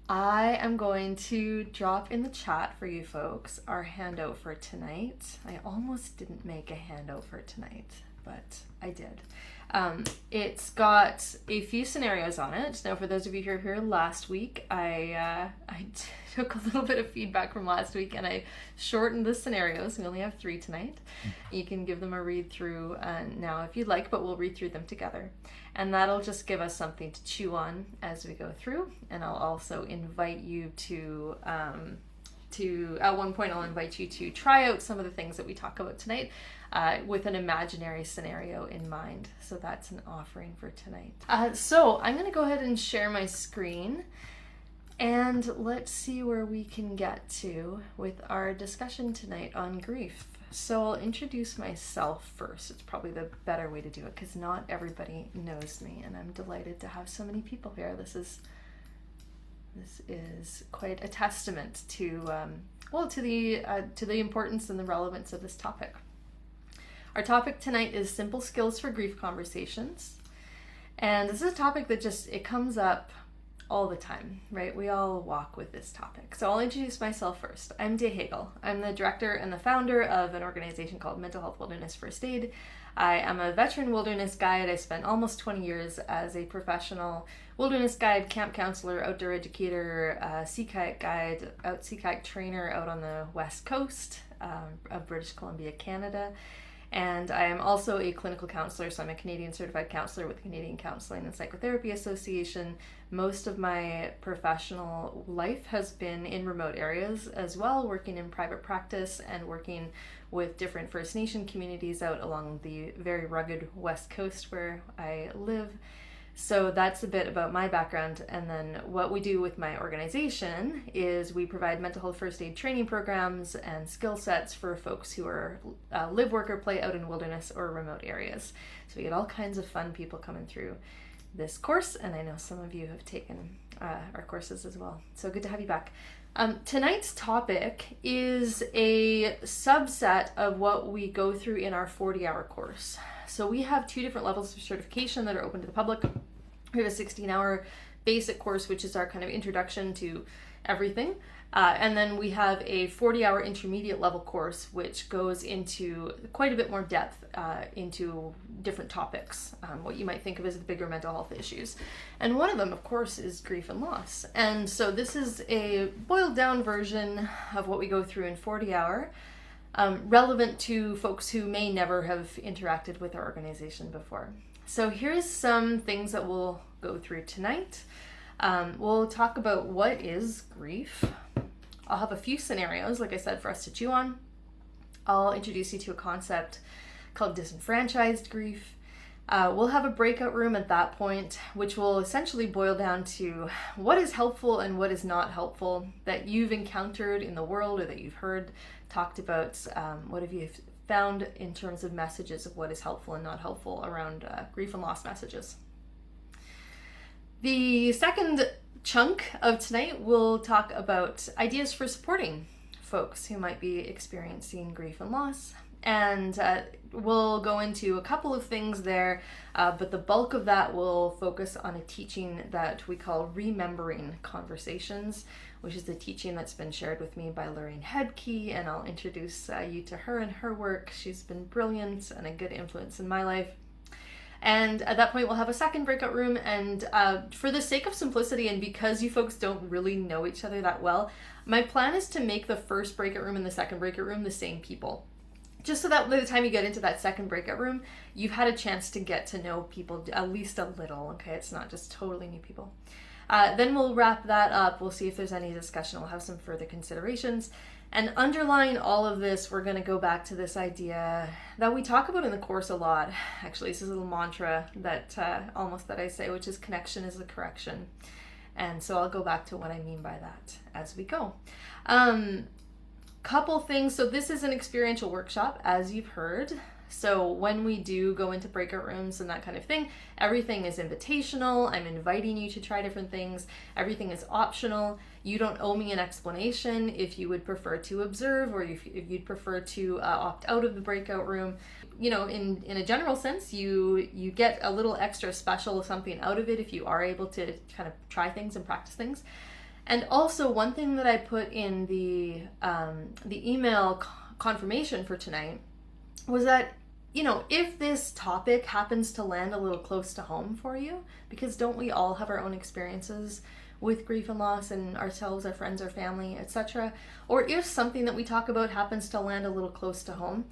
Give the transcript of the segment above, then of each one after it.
I am going to drop in the chat for you folks our handout for tonight. I almost didn't make a handout for tonight, but I did. It's got a few scenarios on it. Now, for those of you who were here last week, I took a little bit of feedback from last week and I shortened the scenarios. We only have 3 tonight. You can give them a read through now if you'd like, but we'll read through them together. And that'll just give us something to chew on as we go through. And I'll also invite you to at one point I'll invite you to try out some of the things that we talk about tonight with an imaginary scenario in mind. So that's an offering for tonight. So I'm going to go ahead and share my screen and let's see where we can get to with our discussion tonight on grief. So I'll introduce myself first. It's probably the better way to do it because not everybody knows me, and I'm delighted to have so many people here. This is quite a testament to the importance and the relevance of this topic. Our topic tonight is simple skills for grief conversations, and this is a topic that it comes up all the time, right? We all walk with this topic. So I'll introduce myself first. I'm Daye Hagel. I'm the director and the founder of an organization called Mental Health Wilderness First Aid. I am a veteran wilderness guide. I spent almost 20 years as a professional wilderness guide, camp counselor, outdoor educator, sea kayak guide, sea kayak trainer out on the west coast of British Columbia, Canada. And I am also a clinical counselor, so I'm a Canadian certified counselor with the Canadian Counseling and Psychotherapy Association. Most of my professional life has been in remote areas as well, working in private practice and working with different First Nation communities out along the very rugged west coast where I live. So that's a bit about my background. And then what we do with my organization is we provide mental health first aid training programs and skill sets for folks who are live, work, or play out in wilderness or remote areas. So we get all kinds of fun people coming through this course, and I know some of you have taken our courses as well. So good to have you back. Tonight's topic is a subset of what we go through in our 40-hour course. So we have 2 different levels of certification that are open to the public. We have a 16-hour basic course, which is our kind of introduction to everything. And then we have a 40-hour intermediate level course, which goes into quite a bit more depth into different topics, what you might think of as the bigger mental health issues. And one of them, of course, is grief and loss. And so this is a boiled down version of what we go through in 40-hour. Relevant to folks who may never have interacted with our organization before. So here's some things that we'll go through tonight. We'll talk about what is grief. I'll have a few scenarios, like I said, for us to chew on. I'll introduce you to a concept called disenfranchised grief. We'll have a breakout room at that point, which will essentially boil down to what is helpful and what is not helpful that you've encountered in the world or that you've heard talked about. What have you found in terms of messages of what is helpful and not helpful around grief and loss messages? The second chunk of tonight, we'll talk about ideas for supporting folks who might be experiencing grief and loss. And we'll go into a couple of things there, but the bulk of that will focus on a teaching that we call Remembering Conversations, which is a teaching that's been shared with me by Lorraine Hedke, and I'll introduce you to her and her work. She's been brilliant and a good influence in my life. And at that point, we'll have a second breakout room, and for the sake of simplicity and because you folks don't really know each other that well, my plan is to make the first breakout room and the second breakout room the same people. Just so that by the time you get into that second breakout room, you've had a chance to get to know people at least a little, okay? It's not just totally new people. Then we'll wrap that up. We'll see if there's any discussion. We'll have some further considerations. And underlying all of this, we're going to go back to this idea that we talk about in the course a lot. Actually, this is a little mantra that I say, which is connection is the correction. And so I'll go back to what I mean by that as we go. Couple things. So this is an experiential workshop, as you've heard. So when we do go into breakout rooms and that kind of thing, everything is invitational. I'm inviting you to try different things. Everything is optional. You don't owe me an explanation if you would prefer to observe or if you'd prefer to opt out of the breakout room. You know, in a general sense, you get a little extra special something out of it if you are able to kind of try things and practice things. And also, one thing that I put in the email confirmation for tonight was that, you know, if this topic happens to land a little close to home for you, because don't we all have our own experiences with grief and loss, and ourselves, our friends, our family, etc., or if something that we talk about happens to land a little close to home,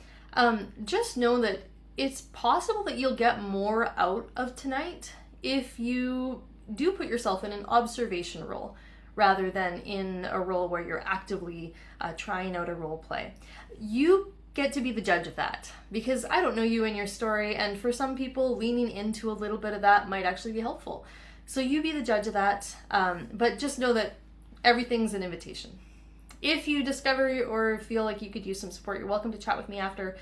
just know that it's possible that you'll get more out of tonight if you do put yourself in an observation role rather than in a role where you're actively trying out a role play. You get to be the judge of that, because I don't know you and your story, and for some people, leaning into a little bit of that might actually be helpful. So you be the judge of that, but just know that everything's an invitation. If you discover or feel like you could use some support, you're welcome to chat with me after.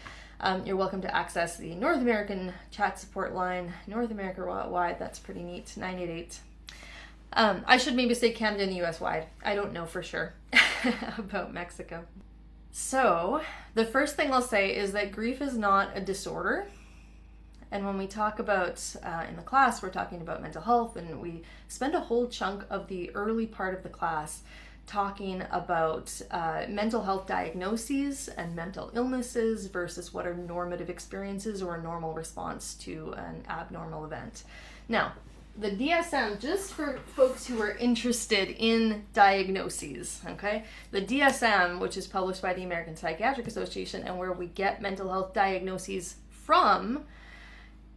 You're welcome to access the North American chat support line, North America wide. That's pretty neat, 988. I should maybe say Canada and US wide. I don't know for sure about Mexico. So the first thing I'll say is that grief is not a disorder. And when we talk about, in the class, we're talking about mental health, and we spend a whole chunk of the early part of the class talking about mental health diagnoses and mental illnesses versus what are normative experiences or a normal response to an abnormal event. Now, the DSM, just for folks who are interested in diagnoses, okay? The DSM, which is published by the American Psychiatric Association and where we get mental health diagnoses from,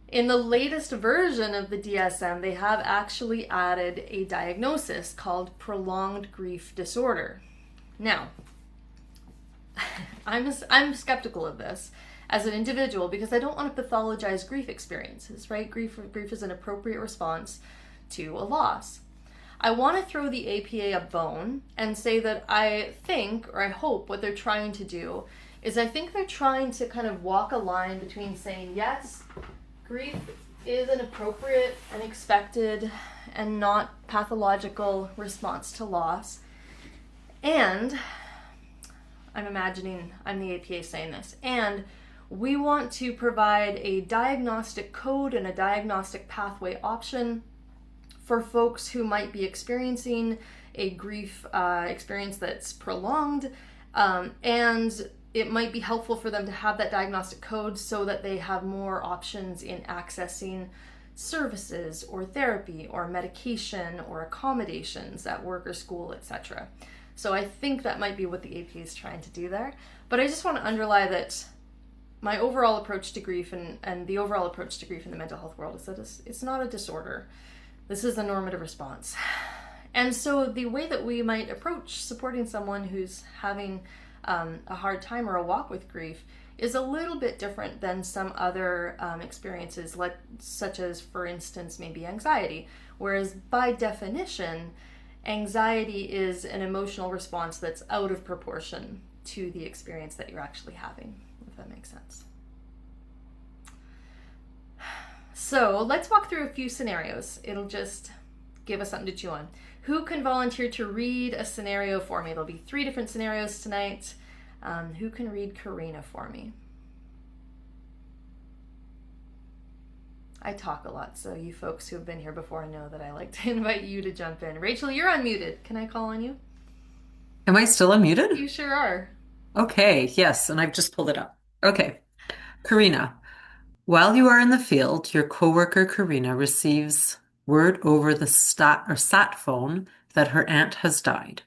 in the latest version of the DSM, they have actually added a diagnosis called prolonged grief disorder. Now, I'm skeptical of this as an individual because I don't want to pathologize grief experiences, right? Grief is an appropriate response to a loss. I want to throw the APA a bone and say that I think, or I hope, what they're trying to do is I think they're trying to kind of walk a line between saying, yes, grief is an appropriate and expected and not pathological response to loss. And I'm imagining I'm the APA saying this. And we want to provide a diagnostic code and a diagnostic pathway option for folks who might be experiencing a grief experience that's prolonged, and it might be helpful for them to have that diagnostic code so that they have more options in accessing services or therapy or medication or accommodations at work or school, etc. So I think that might be what the APA is trying to do there. But I just want to underline that my overall approach to grief and the overall approach to grief in the mental health world is that it's not a disorder. This is a normative response. And so the way that we might approach supporting someone who's having a hard time or a walk with grief is a little bit different than some other experiences, such as, for instance, maybe anxiety. Whereas by definition, anxiety is an emotional response that's out of proportion to the experience that you're actually having, if that makes sense. So let's walk through a few scenarios. It'll just give us something to chew on. Who can volunteer to read a scenario for me? There'll be 3 different scenarios tonight. Who can read Karina for me? I talk a lot, so you folks who have been here before know that I like to invite you to jump in. Rachel, you're unmuted. Can I call on you? Am I still unmuted? You sure are. Okay, yes, and I've just pulled it up. Okay, Karina, while you are in the field, your coworker Karina receives word over the sat phone that her aunt has died.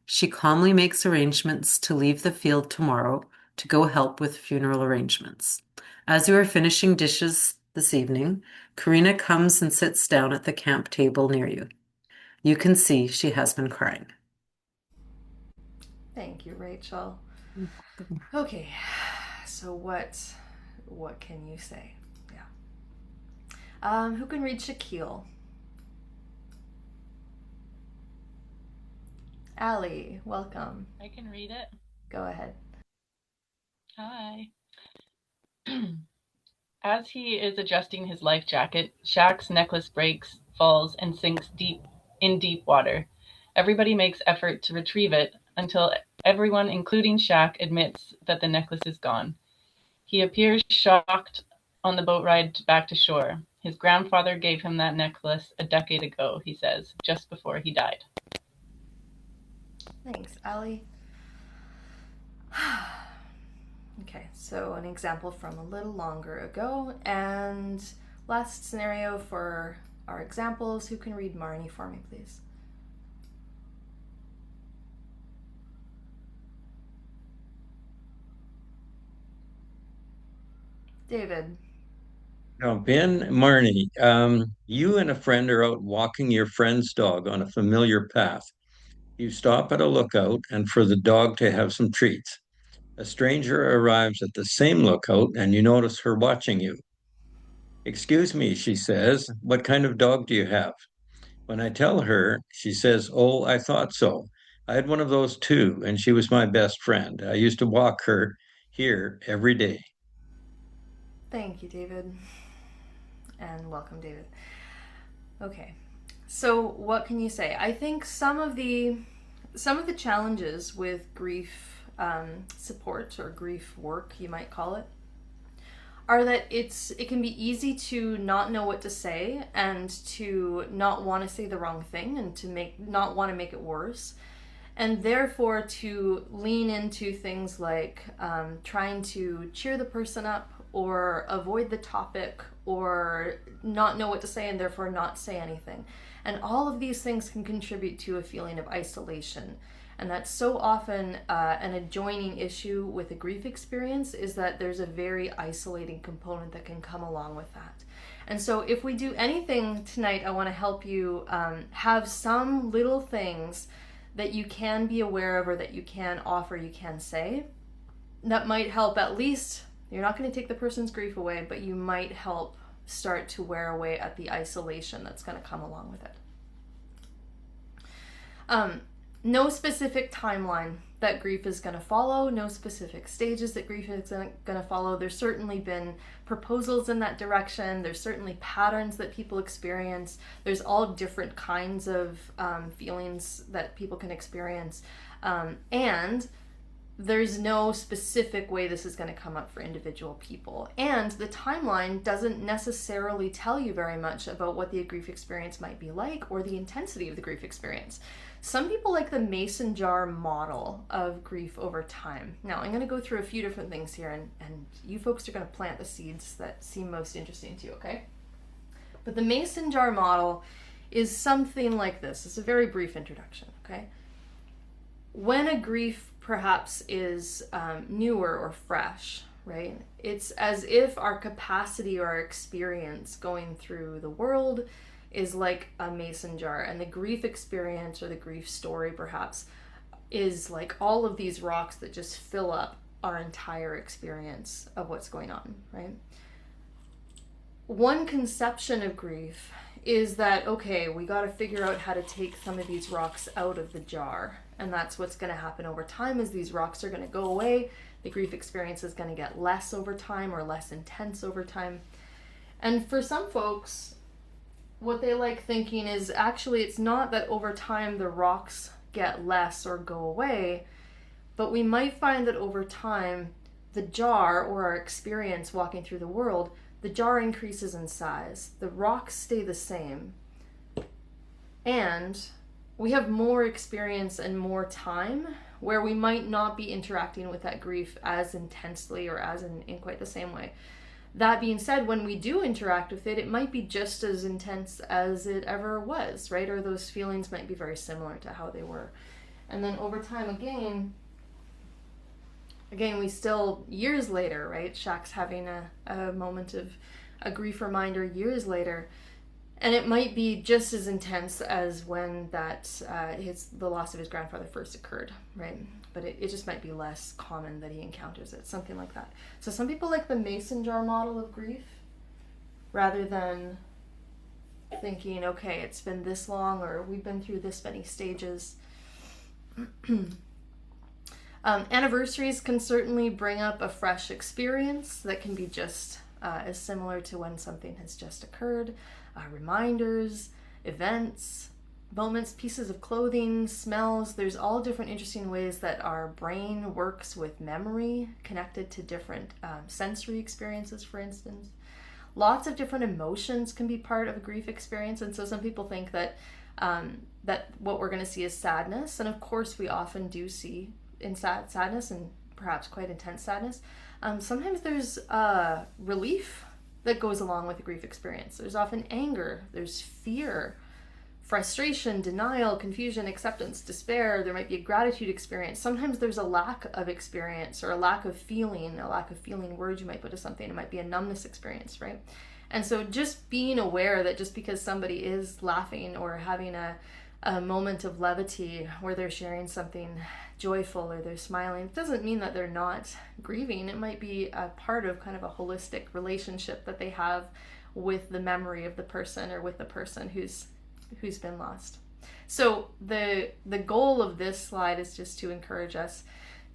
She calmly makes arrangements to leave the field tomorrow to go help with funeral arrangements. As you are finishing dishes this evening, Karina comes and sits down at the camp table near you. You can see she has been crying. Thank you, Rachel. Okay, so what can you say? Yeah. Who can read Shaquille? Allie, welcome. I can read it. Go ahead. Hi. As he is adjusting his life jacket, Shaq's necklace breaks, falls, and sinks deep water. Everybody makes effort to retrieve it until everyone, including Shaq, admits that the necklace is gone. He appears shocked on the boat ride back to shore. His grandfather gave him that necklace a decade ago, he says, just before he died. Thanks, Ali. Okay, so an example from a little longer ago. And last scenario for our examples. Who can read Marnie for me, please? David. Jump in, Marnie. You and a friend are out walking your friend's dog on a familiar path. You stop at a lookout and for the dog to have some treats. A stranger arrives at the same lookout and you notice her watching you. Excuse me, she says, what kind of dog do you have? When I tell her, she says, oh, I thought so. I had one of those too, and she was my best friend. I used to walk her here every day. Thank you, David. And welcome, David. Okay, so what can you say? I think some of the challenges with grief support, or grief work, you might call it, are that it can be easy to not know what to say and to not want to say the wrong thing and to not want to make it worse, and therefore to lean into things like trying to cheer the person up or avoid the topic or not know what to say and therefore not say anything. And all of these things can contribute to a feeling of isolation. And that's so often an adjoining issue with a grief experience, is that there's a very isolating component that can come along with that. And so if we do anything tonight, I want to help you have some little things that you can be aware of or that you can offer, you can say, that might help. At least you're not going to take the person's grief away, but you might help start to wear away at the isolation that's going to come along with it. No specific timeline that grief is going to follow, no specific stages that grief is going to follow. There's certainly been proposals in that direction. There's certainly patterns that people experience. There's all different kinds of feelings that people can experience. And there's no specific way this is going to come up for individual people. And the timeline doesn't necessarily tell you very much about what the grief experience might be like or the intensity of the grief experience. Some people like the mason jar model of grief over time. Now, I'm going to go through a few different things here, and you folks are going to plant the seeds that seem most interesting to you, okay? But the mason jar model is something like this. It's a very brief introduction, okay? When a grief perhaps is newer or fresh, right? It's as if our capacity or our experience going through the world is like a mason jar, and the grief experience or the grief story perhaps is like all of these rocks that just fill up our entire experience of what's going on, right? One conception of grief is that, okay, we got to figure out how to take some of these rocks out of the jar. And that's what's going to happen over time, is these rocks are going to go away. The grief experience is going to get less over time or less intense over time. And for some folks, what they like thinking is actually it's not that over time the rocks get less or go away, but we might find that over time the jar, or our experience walking through the world, the jar increases in size. The rocks stay the same. And we have more experience and more time where we might not be interacting with that grief as intensely or as in quite the same way. That being said, when we do interact with it, it might be just as intense as it ever was, right? Or those feelings might be very similar to how they were. And then over time, again, we still, years later, right? Shaq's having a moment of a grief reminder years later. And it might be just as intense as when the loss of his grandfather first occurred, right? But it just might be less common that he encounters it, something like that. So some people like the mason jar model of grief, rather than thinking, okay, it's been this long, or we've been through this many stages. Anniversaries can certainly bring up a fresh experience that can be just as similar to when something has just occurred. Reminders, events, moments, pieces of clothing, smells. There's all different interesting ways that our brain works with memory connected to different sensory experiences, for instance. Lots of different emotions can be part of a grief experience. And so some people think that that what we're going to see is sadness. And of course, we often do see in sadness, and perhaps quite intense sadness. Sometimes there's relief that goes along with the grief experience. There's often anger, there's fear, frustration, denial, confusion, acceptance, despair. There might be a gratitude experience. Sometimes there's a lack of experience or a lack of feeling words you might put to something. It might be a numbness experience, right? And so just being aware that just because somebody is laughing or having a moment of levity where they're sharing something joyful or they're smiling, it doesn't mean that they're not grieving. It might be a part of kind of a holistic relationship that they have with the memory of the person or with the person who's been lost. So the goal of this slide is just to encourage us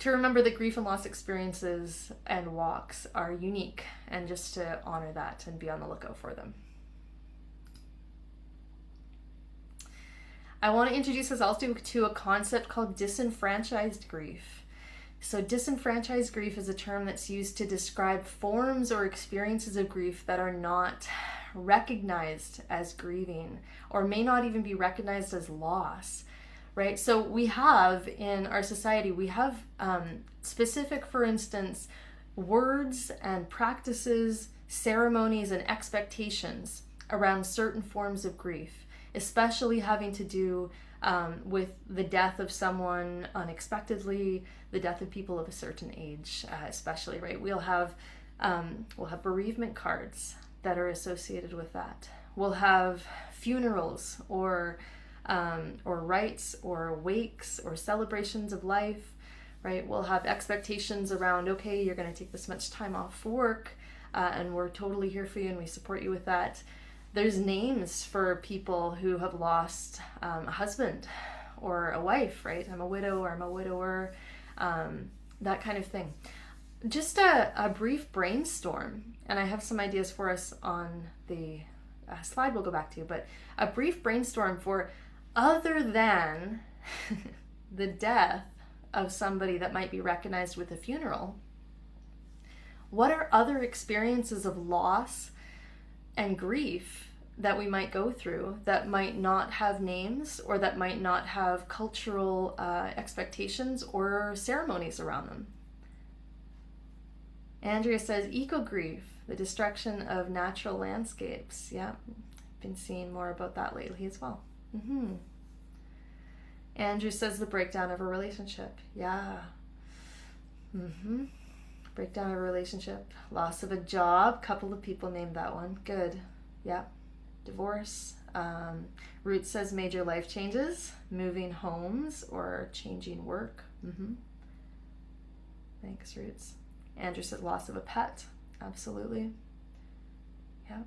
to remember that grief and loss experiences and walks are unique, and just to honor that and be on the lookout for them. I want to introduce us also to a concept called disenfranchised grief. So disenfranchised grief is a term that's used to describe forms or experiences of grief that are not recognized as grieving, or may not even be recognized as loss, right? So we have in our society, we have specific, for instance, words and practices, ceremonies and expectations around certain forms of grief, especially having to do with the death of someone unexpectedly, the death of people of a certain age, especially, right? We'll have bereavement cards that are associated with that. We'll have funerals or rites or wakes or celebrations of life, right? We'll have expectations around, okay, you're going to take this much time off work, and we're totally here for you and we support you with that. There's names for people who have lost a husband or a wife, right? I'm a widow or I'm a widower, that kind of thing. Just a brief brainstorm, and I have some ideas for us on the slide we'll go back to, but a brief brainstorm for, other than the death of somebody that might be recognized with a funeral, what are other experiences of loss and grief that we might go through that might not have names, or that might not have cultural expectations or ceremonies around them? Andrea says eco-grief, the destruction of natural landscapes. Yeah, been seeing more about that lately as well. Andrew says the breakdown of a relationship. Yeah. Breakdown of a relationship. Loss of a job. Couple of people named that one. Good. Yeah. Divorce. Ruth says major life changes. Moving homes or changing work. Thanks, Roots. Andrew said loss of a pet. Absolutely. Yeah.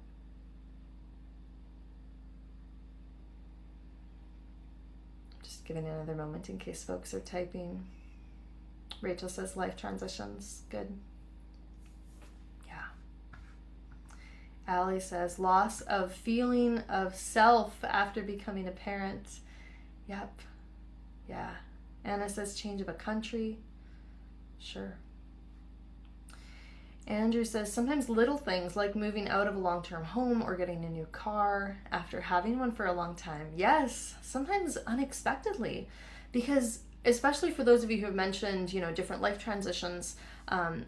Just giving it another moment in case folks are typing. Rachel says life transitions. Good. Yeah. Allie says loss of feeling of self after becoming a parent. Yep. Yeah. Anna says change of a country. Sure. Andrew says sometimes little things like moving out of a long-term home or getting a new car after having one for a long time. Yes, sometimes unexpectedly, because especially for those of you who have mentioned, different life transitions, loss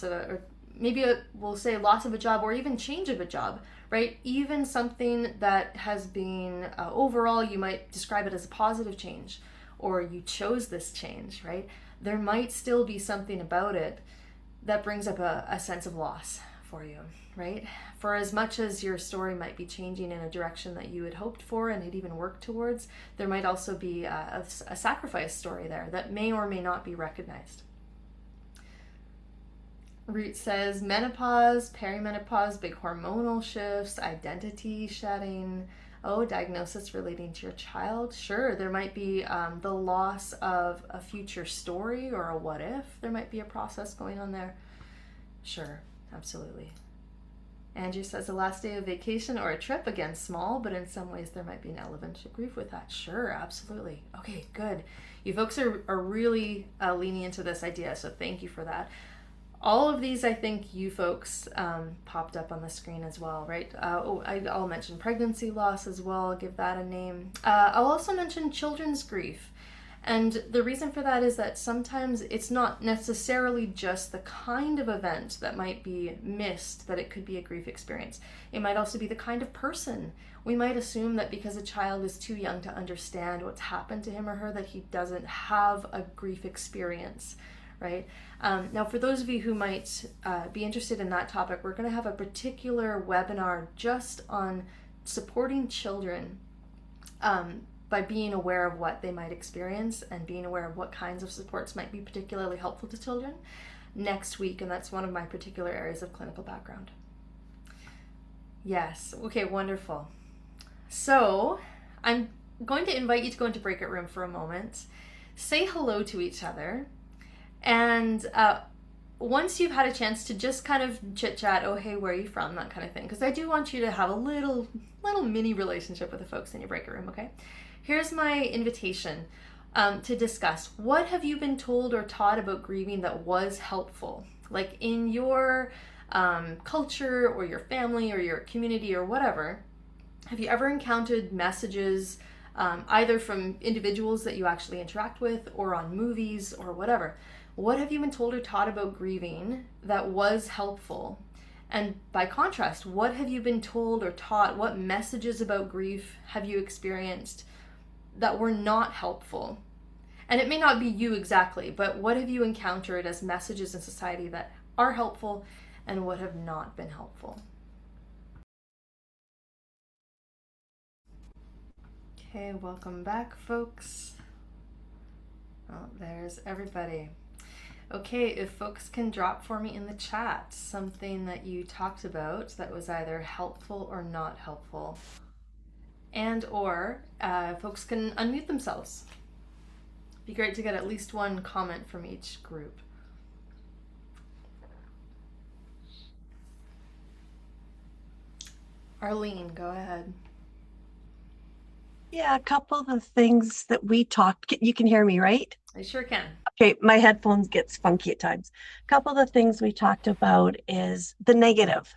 of or maybe we'll say loss of a job or even change of a job, right? Even something that has been overall, you might describe it as a positive change, or you chose this change, right? There might still be something about it that brings up a sense of loss for you, right? For as much as your story might be changing in a direction that you had hoped for and had even worked towards, there might also be a sacrifice story there that may or may not be recognized. Root says menopause, perimenopause, big hormonal shifts, identity shedding. Oh, diagnosis relating to your child. Sure, there might be the loss of a future story or a what if. There might be a process going on there. Sure, absolutely. Andrew says the last day of vacation or a trip, again, small, but in some ways there might be an element of grief with that. Sure, absolutely. Okay, good. You folks are really leaning into this idea, so thank you for that. All of these, I think you folks popped up on the screen as well, right? I'll mention pregnancy loss as well, I'll give that a name. I'll also mention children's grief. And the reason for that is that sometimes it's not necessarily just the kind of event that might be missed, that it could be a grief experience. It might also be the kind of person. We might assume that because a child is too young to understand what's happened to him or her, that he doesn't have a grief experience, right? Now, for those of you who might be interested in that topic, we're going to have a particular webinar just on supporting children by being aware of what they might experience and being aware of what kinds of supports might be particularly helpful to children next week, and that's one of my particular areas of clinical background. Yes, okay, wonderful. So I'm going to invite you to go into breakout room for a moment, say hello to each other, and once you've had a chance to just kind of chit chat, oh hey, where are you from, that kind of thing, because I do want you to have a little mini relationship with the folks in your breakout room, okay? Here's my invitation to discuss. What have you been told or taught about grieving that was helpful? Like in your culture or your family or your community or whatever, have you ever encountered messages either from individuals that you actually interact with or on movies or whatever? What have you been told or taught about grieving that was helpful? And by contrast, what have you been told or taught? What messages about grief have you experienced that were not helpful? And it may not be you exactly, but what have you encountered as messages in society that are helpful and what have not been helpful? Okay, welcome back, folks. Oh, there's everybody. Okay, if folks can drop for me in the chat something that you talked about that was either helpful or not helpful, and or folks can unmute themselves. It'd be great to get at least one comment from each group. Arlene, go ahead. Yeah, a couple of the things that we talked, you can hear me, right? I sure can. Okay, my headphones gets funky at times. A couple of the things we talked about is the negative.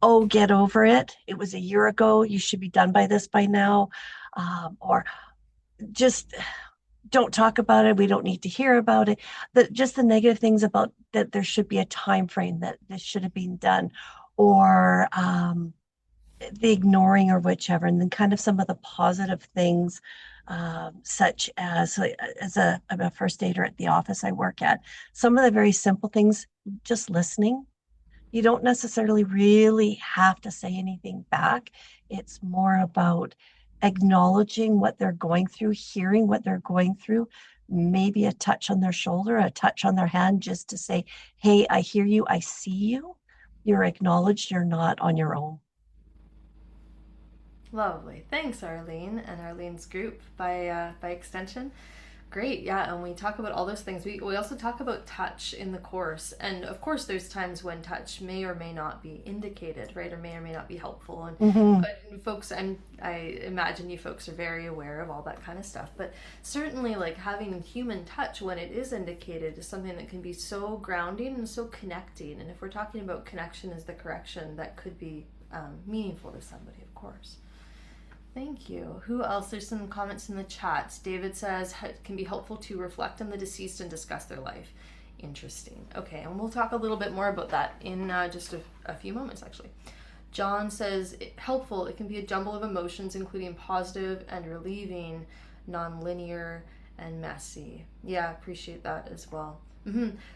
Oh, get over it. It was a year ago. You should be done by this by now. Or just don't talk about it. We don't need to hear about it. Just the negative things about that there should be a time frame that this should have been done. Or the ignoring or whichever, and then kind of some of the positive things, such as I'm a first aider at the office I work at. Some of the very simple things, just listening. You don't necessarily really have to say anything back. It's more about acknowledging what they're going through, hearing what they're going through, maybe a touch on their shoulder, a touch on their hand, just to say, hey, I hear you, I see you. You're acknowledged, you're not on your own. Lovely. Thanks, Arlene, and Arlene's group by extension. Great, yeah, and we talk about all those things. We also talk about touch in the course, and of course there's times when touch may or may not be indicated, right, or may not be helpful. And but folks, I imagine you folks are very aware of all that kind of stuff, but certainly like having human touch when it is indicated is something that can be so grounding and so connecting. And if we're talking about connection as the correction, that could be meaningful to somebody, of course. Thank you. Who else? There's some comments in the chat. David says it can be helpful to reflect on the deceased and discuss their life. Interesting. Okay, and we'll talk a little bit more about that in just a few moments, actually. John says, helpful, it can be a jumble of emotions, including positive and relieving, non-linear, and messy. Yeah, appreciate that as well.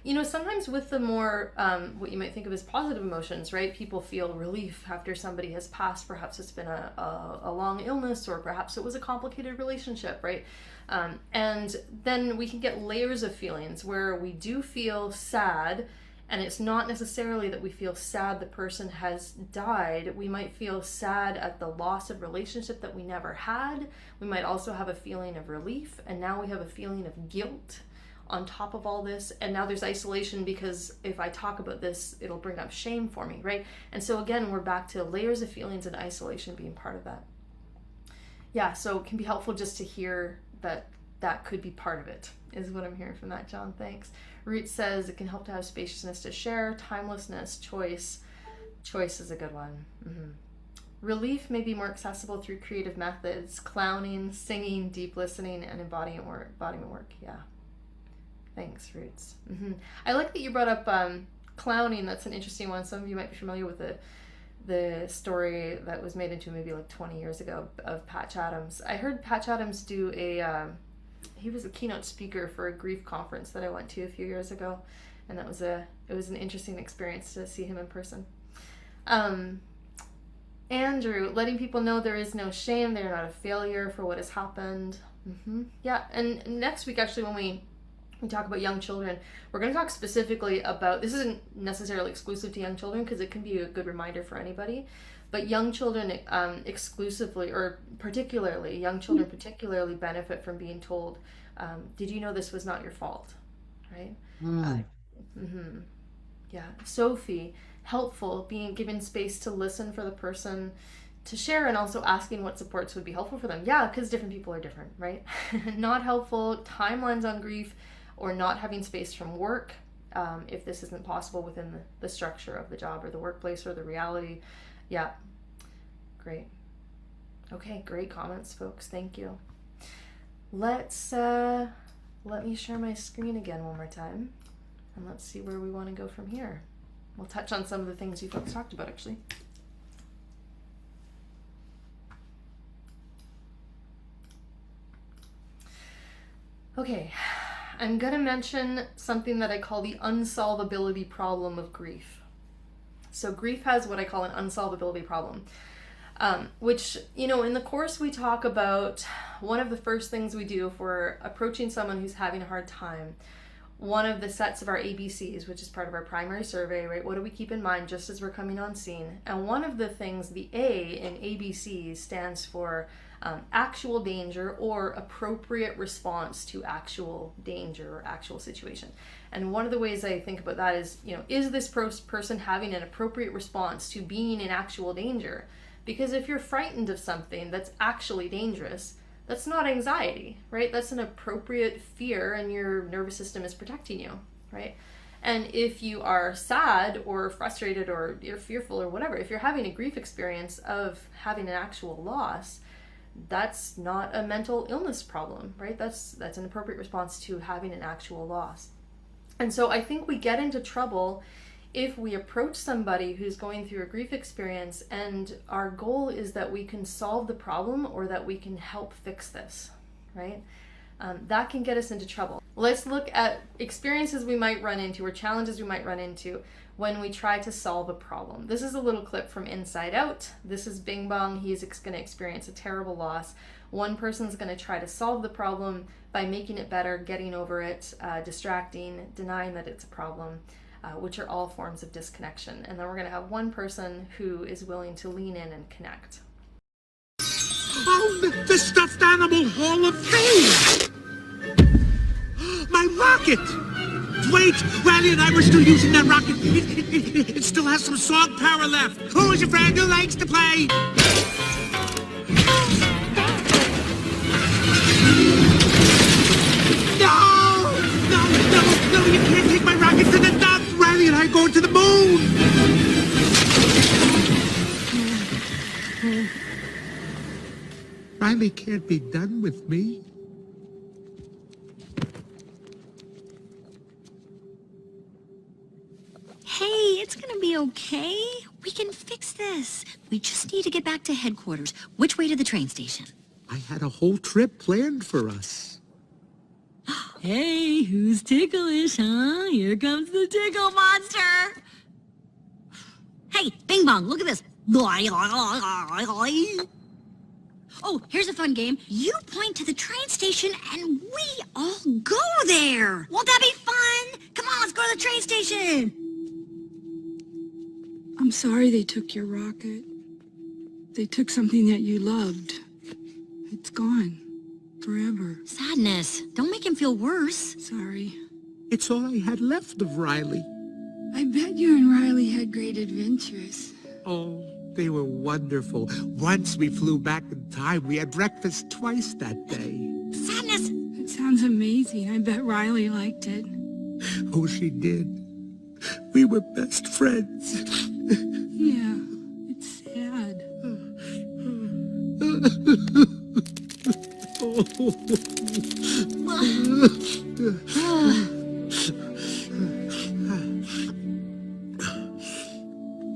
You know, sometimes with the more, what you might think of as positive emotions, right? People feel relief after somebody has passed. Perhaps it's been a long illness, or perhaps it was a complicated relationship, right? And then we can get layers of feelings where we do feel sad, and it's not necessarily that we feel sad the person has died. We might feel sad at the loss of relationship that we never had. We might also have a feeling of relief, and now we have a feeling of guilt on top of all this, and now there's isolation because if I talk about this, it'll bring up shame for me, right? And so again, we're back to layers of feelings and isolation being part of that. Yeah, so it can be helpful just to hear that that could be part of it, is what I'm hearing from that, John. Thanks. Root says it can help to have spaciousness to share, timelessness, choice. Choice is a good one. Relief may be more accessible through creative methods, clowning, singing, deep listening, and embodiment work. Yeah. Thanks, Roots. I like that you brought up clowning. That's an interesting one. Some of you might be familiar with the story that was made into a movie like 20 years ago of Patch Adams. I heard Patch Adams do he was a keynote speaker for a grief conference that I went to a few years ago, and it was an interesting experience to see him in person. Andrew, letting people know there is no shame, they're not a failure for what has happened. Yeah, and next week, actually, when we talk about young children, we're going to talk specifically about, this isn't necessarily exclusive to young children because it can be a good reminder for anybody, but young children exclusively, or particularly, young children particularly benefit from being told, did you know this was not your fault, right? Yeah, Sophie, helpful, being given space to listen for the person to share, and also asking what supports would be helpful for them. Yeah, because different people are different, right? Not helpful, timelines on grief, or not having space from work, if this isn't possible within the structure of the job or the workplace or the reality. Yeah, great. Okay, great comments, folks. Thank you. Let me share my screen again one more time, and let's see where we want to go from here. We'll touch on some of the things you folks talked about, actually. Okay, I'm going to mention something that I call the unsolvability problem of grief. So grief has what I call an unsolvability problem, which, in the course we talk about one of the first things we do if we're approaching someone who's having a hard time. One of the sets of our ABCs, which is part of our primary survey, right? What do we keep in mind just as we're coming on scene? And one of the things, the A in ABC stands for actual danger or appropriate response to actual danger or actual situation. And one of the ways I think about that is this person having an appropriate response to being in actual danger? Because if you're frightened of something that's actually dangerous, that's not anxiety, right? That's an appropriate fear, and your nervous system is protecting you, right? And if you are sad or frustrated or you're fearful or whatever, if you're having a grief experience of having an actual loss, that's not a mental illness problem, right? That's an appropriate response to having an actual loss. And so I think we get into trouble if we approach somebody who's going through a grief experience and our goal is that we can solve the problem or that we can help fix this, right? That can get us into trouble. Let's look at experiences we might run into or challenges we might run into when we try to solve a problem. This is a little clip from Inside Out. This is Bing Bong. He's going to experience a terrible loss. One person's going to try to solve the problem by making it better, getting over it, distracting, denying that it's a problem, which are all forms of disconnection. And then we're going to have one person who is willing to lean in and connect. Oh, the stuffed animal hall of fame! My rocket! Wait, Riley and I were still using that rocket. It still has some song power left. Who's your friend who likes to play? No, you can't take my rocket to the dump. Riley and I are going to the moon. Riley can't be done with me. Hey, it's gonna be okay. We can fix this. We just need to get back to headquarters. Which way to the train station? I had a whole trip planned for us. Hey, who's ticklish, huh? Here comes the tickle monster. Hey, Bing Bong, look at this. Oh, here's a fun game. You point to the train station and we all go there. Won't that be fun? Come on, let's go to the train station. I'm sorry they took your rocket. They took something that you loved. It's gone. Forever. Sadness. Don't make him feel worse. Sorry. It's all I had left of Riley. I bet you and Riley had great adventures. Oh, they were wonderful. Once we flew back in time. We had breakfast twice that day. Sadness. It's sounds amazing. I bet Riley liked it. Oh, she did. We were best friends. Yeah, it's sad.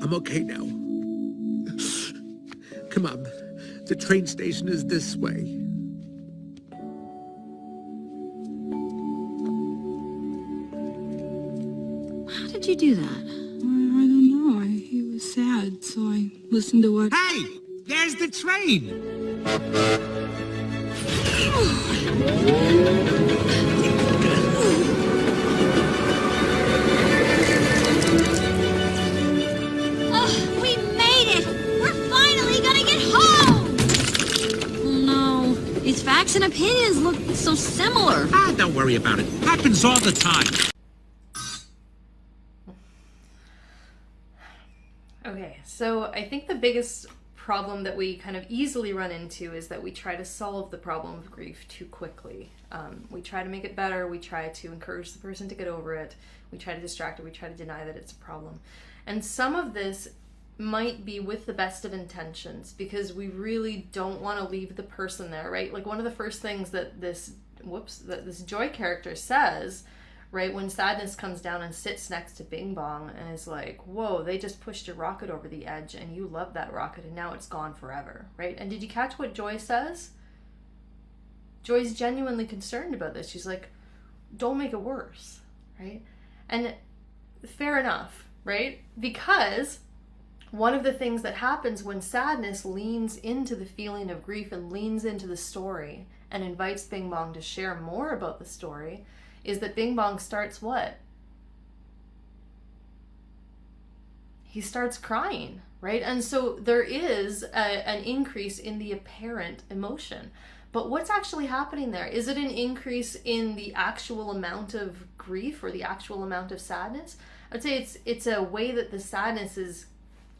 I'm okay now. Come on. The train station is this way. How did you do that? I don't know. He was sad, so I listened to what... Hey! There's the train! Oh, we made it! We're finally gonna get home! Oh no, these facts and opinions look so similar. Don't worry about it. Happens all the time. Okay, so I think the biggest problem that we kind of easily run into is that we try to solve the problem of grief too quickly. We try to make it better, we try to encourage the person to get over it, we try to distract it, we try to deny that it's a problem. And some of this might be with the best of intentions because we really don't want to leave the person there, right? Like one of the first things that this Joy character says, right, when Sadness comes down and sits next to Bing Bong and is like, whoa, they just pushed a rocket over the edge and you love that rocket and now it's gone forever, right? And did you catch what Joy says? Joy's genuinely concerned about this. She's like, don't make it worse, right? And fair enough, right? Because one of the things that happens when Sadness leans into the feeling of grief and leans into the story and invites Bing Bong to share more about the story is that Bing Bong starts what? He starts crying, right? And so there is an increase in the apparent emotion. But what's actually happening there? Is it an increase in the actual amount of grief or the actual amount of sadness? I'd say it's a way that the sadness is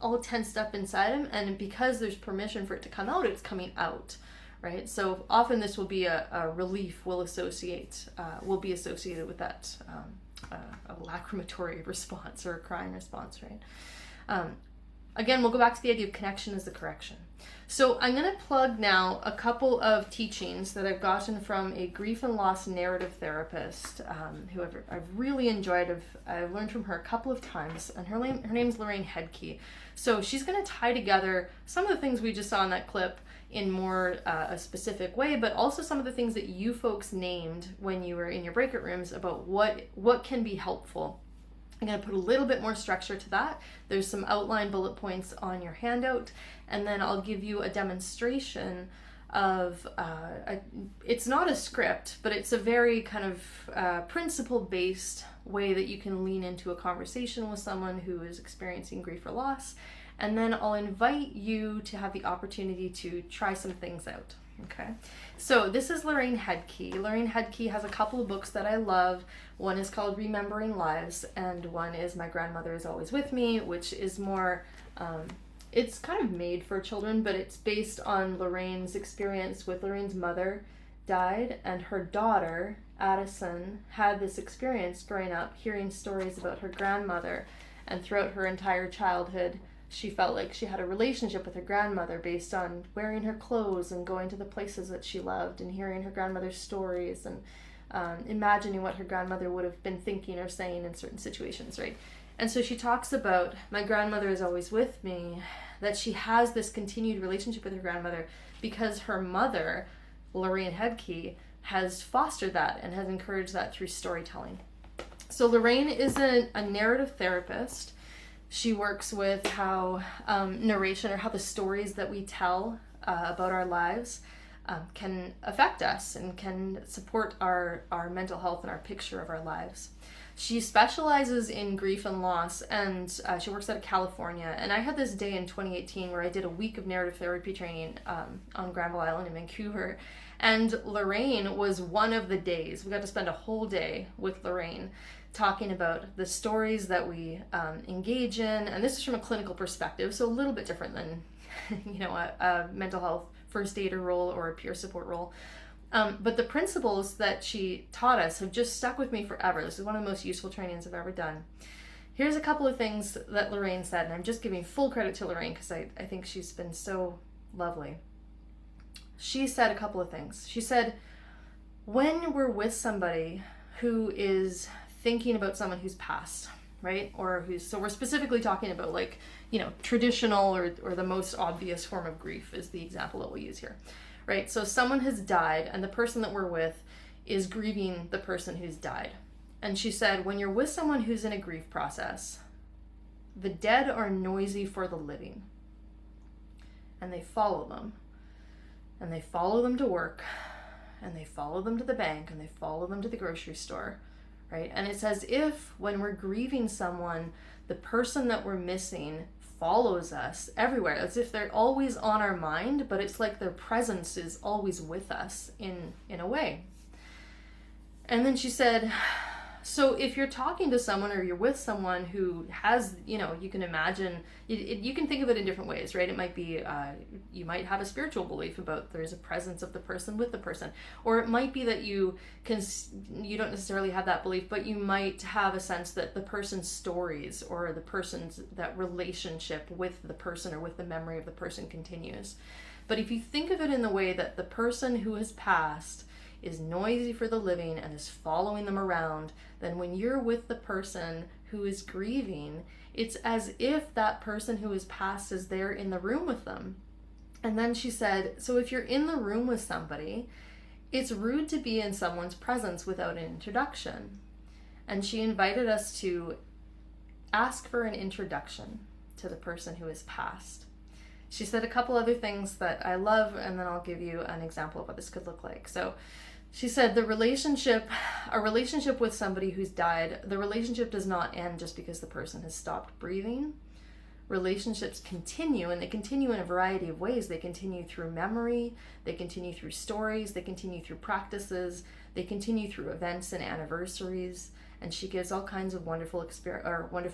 all tensed up inside him, and because there's permission for it to come out, it's coming out. Right? So often this will be a relief will be associated with that a lacrimatory response or a crying response, right? Again, we'll go back to the idea of connection as the correction. So I'm going to plug now a couple of teachings that I've gotten from a grief and loss narrative therapist who I've really enjoyed. I've learned from her a couple of times, and her name's Daye Hagel. So she's going to tie together some of the things we just saw in that clip in more a specific way, but also some of the things that you folks named when you were in your breakout rooms about what can be helpful. I'm going to put a little bit more structure to that. There's some outline bullet points on your handout, and then I'll give you a demonstration of, it's not a script, but it's a very kind of principle-based way that you can lean into a conversation with someone who is experiencing grief or loss. And then I'll invite you to have the opportunity to try some things out. Okay, so this is Daye Hagel. Daye Hagel has a couple of books that I love. One is called Remembering Lives, and one is My Grandmother is Always With Me, which is more, it's kind of made for children, but it's based on Lorraine's experience with Lorraine's mother died, and her daughter, Addison, had this experience growing up, hearing stories about her grandmother, and throughout her entire childhood, she felt like she had a relationship with her grandmother based on wearing her clothes and going to the places that she loved and hearing her grandmother's stories and imagining what her grandmother would have been thinking or saying in certain situations, right? And so she talks about, my grandmother is always with me, that she has this continued relationship with her grandmother because her mother, Daye Hagel, has fostered that and has encouraged that through storytelling. So Lorraine is a narrative therapist. She works with how narration, or how the stories that we tell about our lives can affect us and can support our mental health and our picture of our lives. She specializes in grief and loss, and she works out of California. And I had this day in 2018 where I did a week of narrative therapy training on Granville Island in Vancouver. And Lorraine was one of the days. We got to spend a whole day with Lorraine talking about the stories that we engage in, and this is from a clinical perspective, so a little bit different than a mental health first aider role or a peer support role. But the principles that she taught us have just stuck with me forever. This is one of the most useful trainings I've ever done. Here's a couple of things that Lorraine said, and I'm just giving full credit to Lorraine because I think she's been so lovely. She said a couple of things. She said, when we're with somebody who is thinking about someone who's passed, right? So we're specifically talking about, like, you know, traditional or the most obvious form of grief is the example that we'll use here, right? So someone has died and the person that we're with is grieving the person who's died. And she said, when you're with someone who's in a grief process, the dead are noisy for the living. And they follow them. And they follow them to work. And they follow them to the bank. And they follow them to the grocery store. Right? And it's as if when we're grieving someone, the person that we're missing follows us everywhere. As if they're always on our mind, but it's like their presence is always with us in a way. And then she said, so if you're talking to someone or you're with someone who has, you know, you can imagine, you can think of it in different ways, right? It might be, you might have a spiritual belief about there's a presence of the person with the person. Or it might be that you don't necessarily have that belief, but you might have a sense that the person's stories or the person's, that relationship with the person or with the memory of the person continues. But if you think of it in the way that the person who has passed is noisy for the living and is following them around, then when you're with the person who is grieving, it's as if that person who is passed is there in the room with them. And then she said, so if you're in the room with somebody, it's rude to be in someone's presence without an introduction. And she invited us to ask for an introduction to the person who is passed. She said a couple other things that I love, and then I'll give you an example of what this could look like. So she said a relationship with somebody who's died, the relationship does not end just because the person has stopped breathing. Relationships continue, and they continue in a variety of ways. They continue through memory, they continue through stories, they continue through practices, they continue through events and anniversaries. And she gives all kinds of wonderful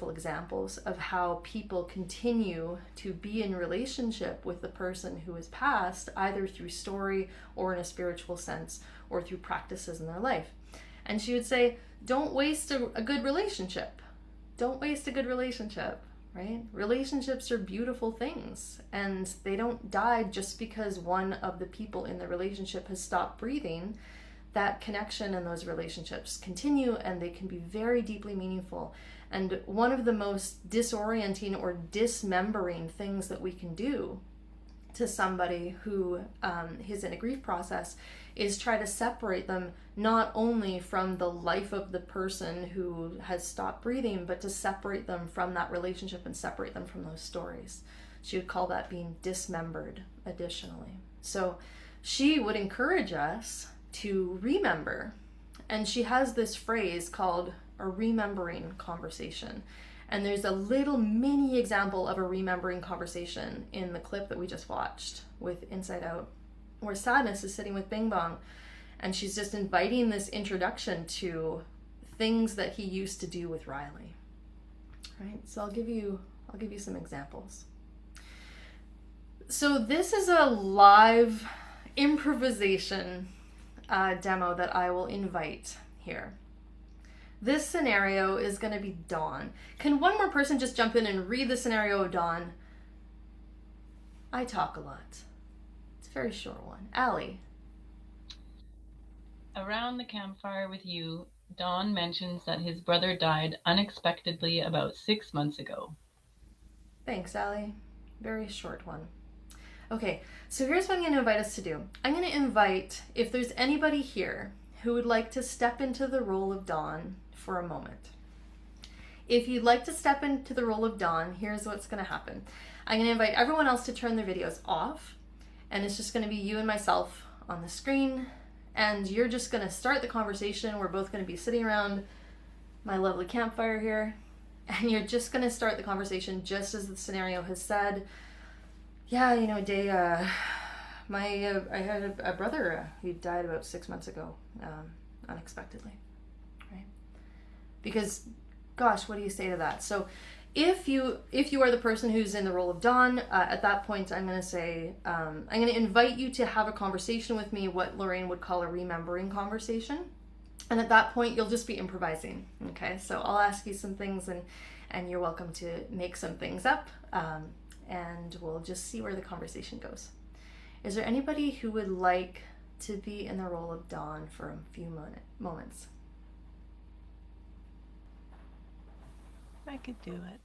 examples of how people continue to be in relationship with the person who has passed, either through story or in a spiritual sense, or through practices in their life. And she would say, don't waste a good relationship. Don't waste a good relationship, right? Relationships are beautiful things, and they don't die just because one of the people in the relationship has stopped breathing. That connection and those relationships continue, and they can be very deeply meaningful. And one of the most disorienting or dismembering things that we can do to somebody who is in a grief process is try to separate them not only from the life of the person who has stopped breathing, but to separate them from that relationship and separate them from those stories. She would call that being dismembered additionally. So she would encourage us to remember. And she has this phrase called a remembering conversation. And there's a little mini example of a remembering conversation in the clip that we just watched with Inside Out, where Sadness is sitting with Bing Bong, and she's just inviting this introduction to things that he used to do with Riley. Right? So I'll give you some examples. So this is a live improvisation demo that I will invite here. This scenario is going to be Dawn. Can one more person just jump in and read the scenario of Dawn? I talk a lot. It's a very short one. Allie. Around the campfire with you, Dawn mentions that his brother died unexpectedly about 6 months ago. Thanks, Allie. Very short one. Okay, so here's what I'm going to invite us to do. I'm going to invite, if there's anybody here who would like to step into the role of Dawn for a moment. If you'd like to step into the role of Dawn, here's what's going to happen. I'm going to invite everyone else to turn their videos off, and it's just going to be you and myself on the screen, and you're just going to start the conversation. We're both going to be sitting around my lovely campfire here, and you're just going to start the conversation just as the scenario has said. Yeah, you know, Daye, I had a brother who died about 6 months ago, unexpectedly, right? Because, gosh, what do you say to that? So If you are the person who's in the role of Dawn, at that point, I'm going to say, I'm going to invite you to have a conversation with me, what Lorraine would call a remembering conversation. And at that point, you'll just be improvising. Okay, so I'll ask you some things, and you're welcome to make some things up, and we'll just see where the conversation goes. Is there anybody who would like to be in the role of Dawn for a few moments? I could do it.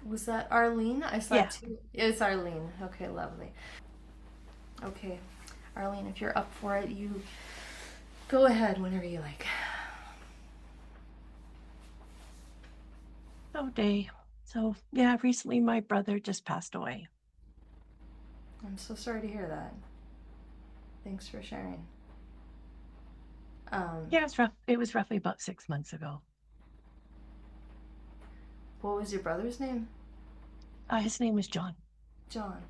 Was that Arlene? I saw Yeah. two. It's Arlene. Okay, lovely. Okay, Arlene, if you're up for it, you go ahead whenever you like. Oh, Daye. So, yeah, recently my brother just passed away. I'm so sorry to hear that. Thanks for sharing. Yeah, it was rough. It was roughly about 6 months ago. What was your brother's name? His name was John. John.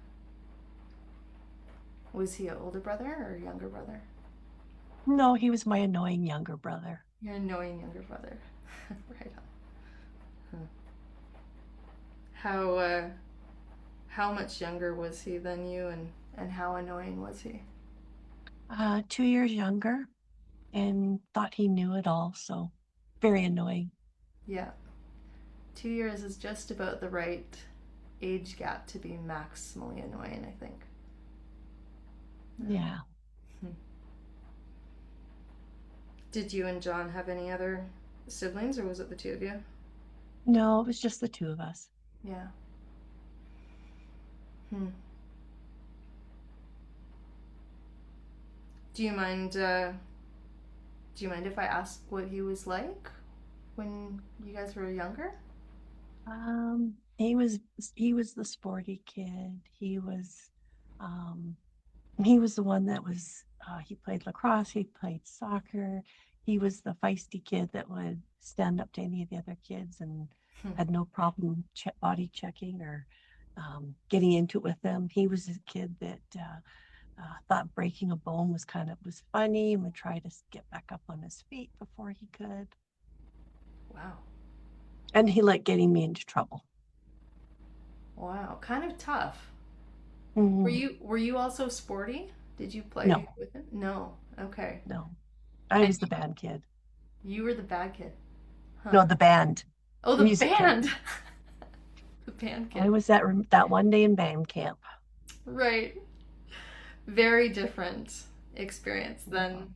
Was he an older brother or a younger brother? No, he was my annoying younger brother. Your annoying younger brother. Right on. How much younger was he than you, and how annoying was he? 2 years younger, and thought he knew it all, so very annoying. Yeah. 2 years is just about the right age gap to be maximally annoying, I think. Yeah. Did you and John have any other siblings, or was it the two of you? No, it was just the two of us. Yeah. Do you mind if I ask what he was like when you guys were younger? He was the sporty kid. He was the one that was he played lacrosse, he played soccer. He was the feisty kid that would stand up to any of the other kids and had no problem body checking or getting into it with them. He was a kid that thought breaking a bone was funny and would try to get back up on his feet before he could. Wow. And he liked getting me into trouble. Wow, kind of tough. Mm-hmm. Were you also sporty? Did you play No. with him? No. Okay. No. I was the band kid. You were the bad kid. Huh. No, the band. Oh, the music band. Kid. The band kid. I was that one day in band camp. Right. Very different experience than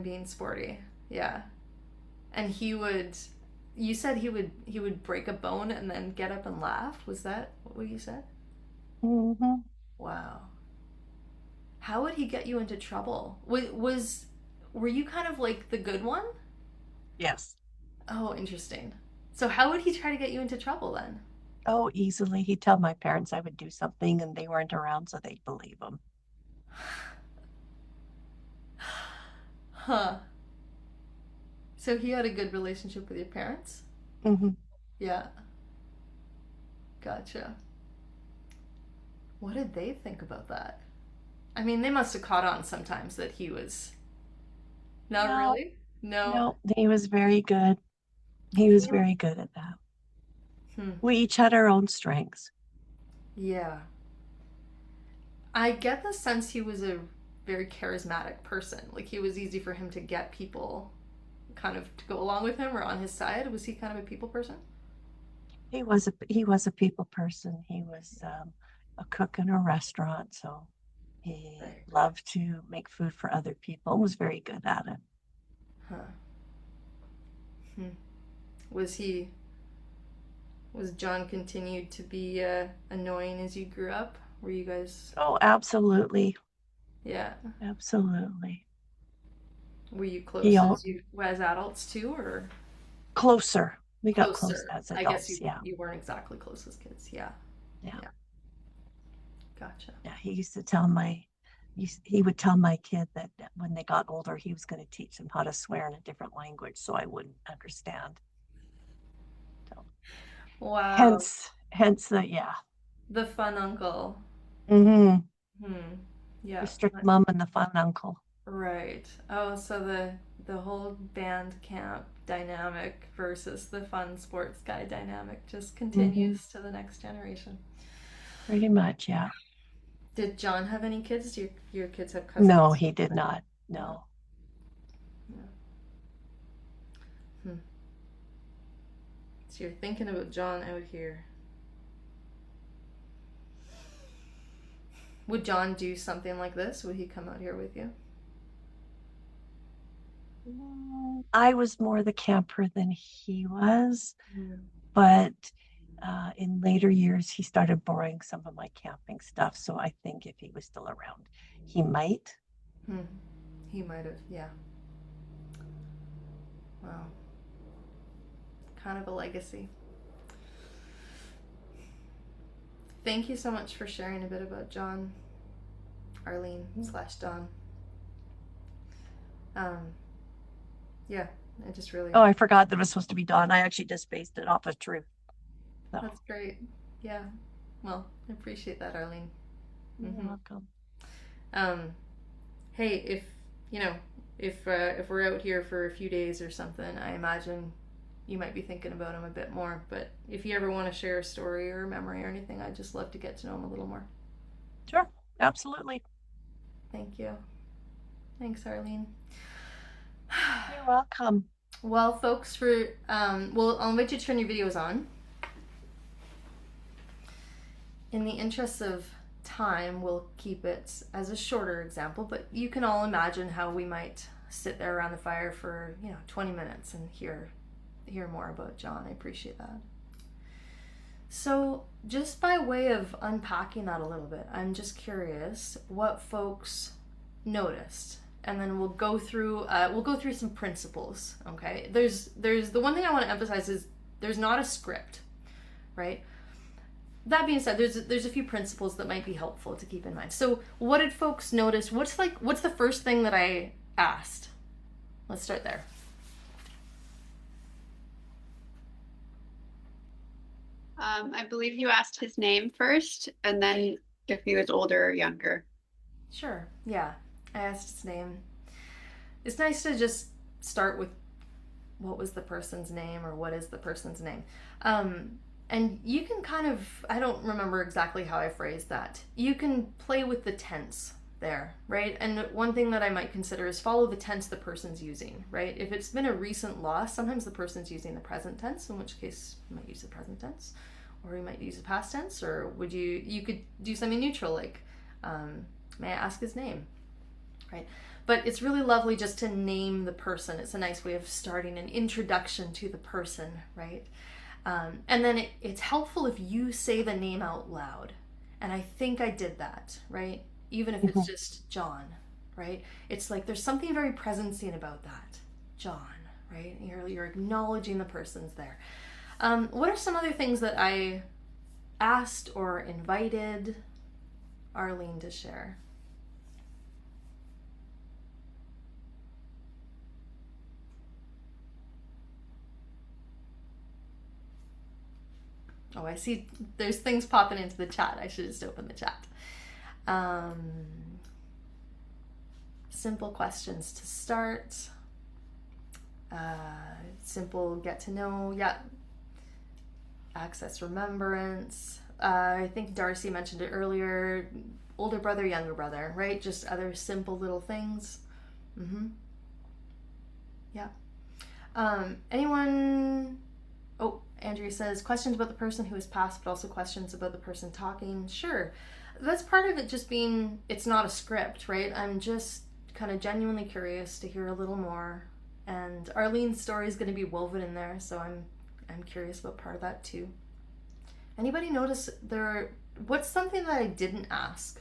being sporty. Yeah. And you said he would break a bone and then get up and laugh. Was that what you said? Mm-hmm. Wow. How would he get you into trouble? Were you kind of like the good one? Yes. Oh, interesting. So how would he try to get you into trouble then? Oh, easily. He'd tell my parents I would do something and they weren't around, so they'd believe him. Huh. So he had a good relationship with your parents? Mm-hmm. Yeah. Gotcha. What did they think about that? I mean, they must have caught on sometimes that he was... Not No. really? No. No, he was very good. He was very good at that. We each had our own strengths. Yeah. I get the sense he was a very charismatic person. Like, he was easy for him to get people kind of to go along with him or on his side. Was he kind of a people person? He was a people person. He was a cook in a restaurant, so he loved to make food for other people and was very good at it. Huh. Was John continued to be annoying as you grew up? Were you guys... Oh, absolutely. Yeah. Absolutely. Were you close as adults too, or? Closer. We got Closer. close as adults. I guess yeah. You weren't exactly close as kids. Yeah. Yeah. Gotcha. Yeah, he would tell my kid that when they got older, he was going to teach them how to swear in a different language so I wouldn't understand. So, wow. Hence yeah. The fun uncle. Mm-hmm. Yeah. The strict mom and the fun uncle. Right. Oh, so the whole band camp dynamic versus the fun sports guy dynamic just continues to the next generation. Pretty much, yeah. Did John have any kids? Do your kids have cousins? No, he did not. No. So you're thinking about John out here. Would John do something like this? Would he come out here with you? I was more the camper than he was, but in later years, he started borrowing some of my camping stuff. So I think if he was still around, he might. He might have, yeah. Wow. Kind of a legacy. Thank you so much for sharing a bit about John, Arlene / Don. Yeah, I just really... Oh, I forgot that it was supposed to be Don. I actually just based it off of truth. So. That's great. Yeah. Well, I appreciate that, Arlene. You're welcome. Hey, if we're out here for a few days or something, I imagine you might be thinking about him a bit more. But if you ever want to share a story or a memory or anything, I'd just love to get to know him a little more. Sure, absolutely. Thank you. Thanks, Arlene. You're welcome. Well, folks, I'll invite you to turn your videos on. In the interest of time, we'll keep it as a shorter example, but you can all imagine how we might sit there around the fire for 20 minutes and hear more about John. I appreciate that. So just by way of unpacking that a little bit, I'm just curious what folks noticed, and then we'll go through some principles. Okay, there's the one thing I want to emphasize is there's not a script, right? That being said, there's a few principles that might be helpful to keep in mind. So what did folks notice? What's the first thing that I asked? Let's start there. I believe you asked his name first, and then if he was older or younger. Sure, yeah. I asked his name. It's nice to just start with what was the person's name or what is the person's name. And you can kind of, I don't remember exactly how I phrased that. You can play with the tense there, right? And one thing that I might consider is follow the tense the person's using, right? If it's been a recent loss, sometimes the person's using the present tense, in which case you might use the present tense, or you might use the past tense, or you could do something neutral like, may I ask his name, right? But it's really lovely just to name the person. It's a nice way of starting an introduction to the person, right? And then it's helpful if you say the name out loud. And I think I did that, right? Even if it's just John, right? It's like there's something very presencing about that. John, right? You're acknowledging the person's there. What are some other things that I asked or invited Arlene to share? Oh, I see there's things popping into the chat. I should just open the chat. Simple questions to start. Simple get to know. Yeah. Access remembrance. I think Darcy mentioned it earlier. Older brother, younger brother, right? Just other simple little things. Yeah. Anyone... Oh, Andrea says, questions about the person who has passed, but also questions about the person talking. Sure. That's part of it just being, it's not a script, right? I'm just kind of genuinely curious to hear a little more. And Arlene's story is going to be woven in there, so I'm curious about part of that too. Anybody notice what's something that I didn't ask?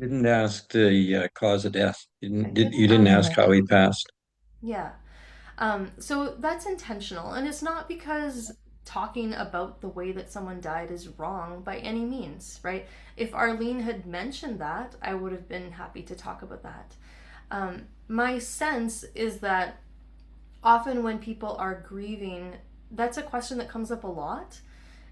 Didn't ask the cause of death. You didn't ask how he passed. Yeah. So that's intentional, and it's not because talking about the way that someone died is wrong by any means, right? If Arlene had mentioned that, I would have been happy to talk about that. My sense is that often when people are grieving, that's a question that comes up a lot.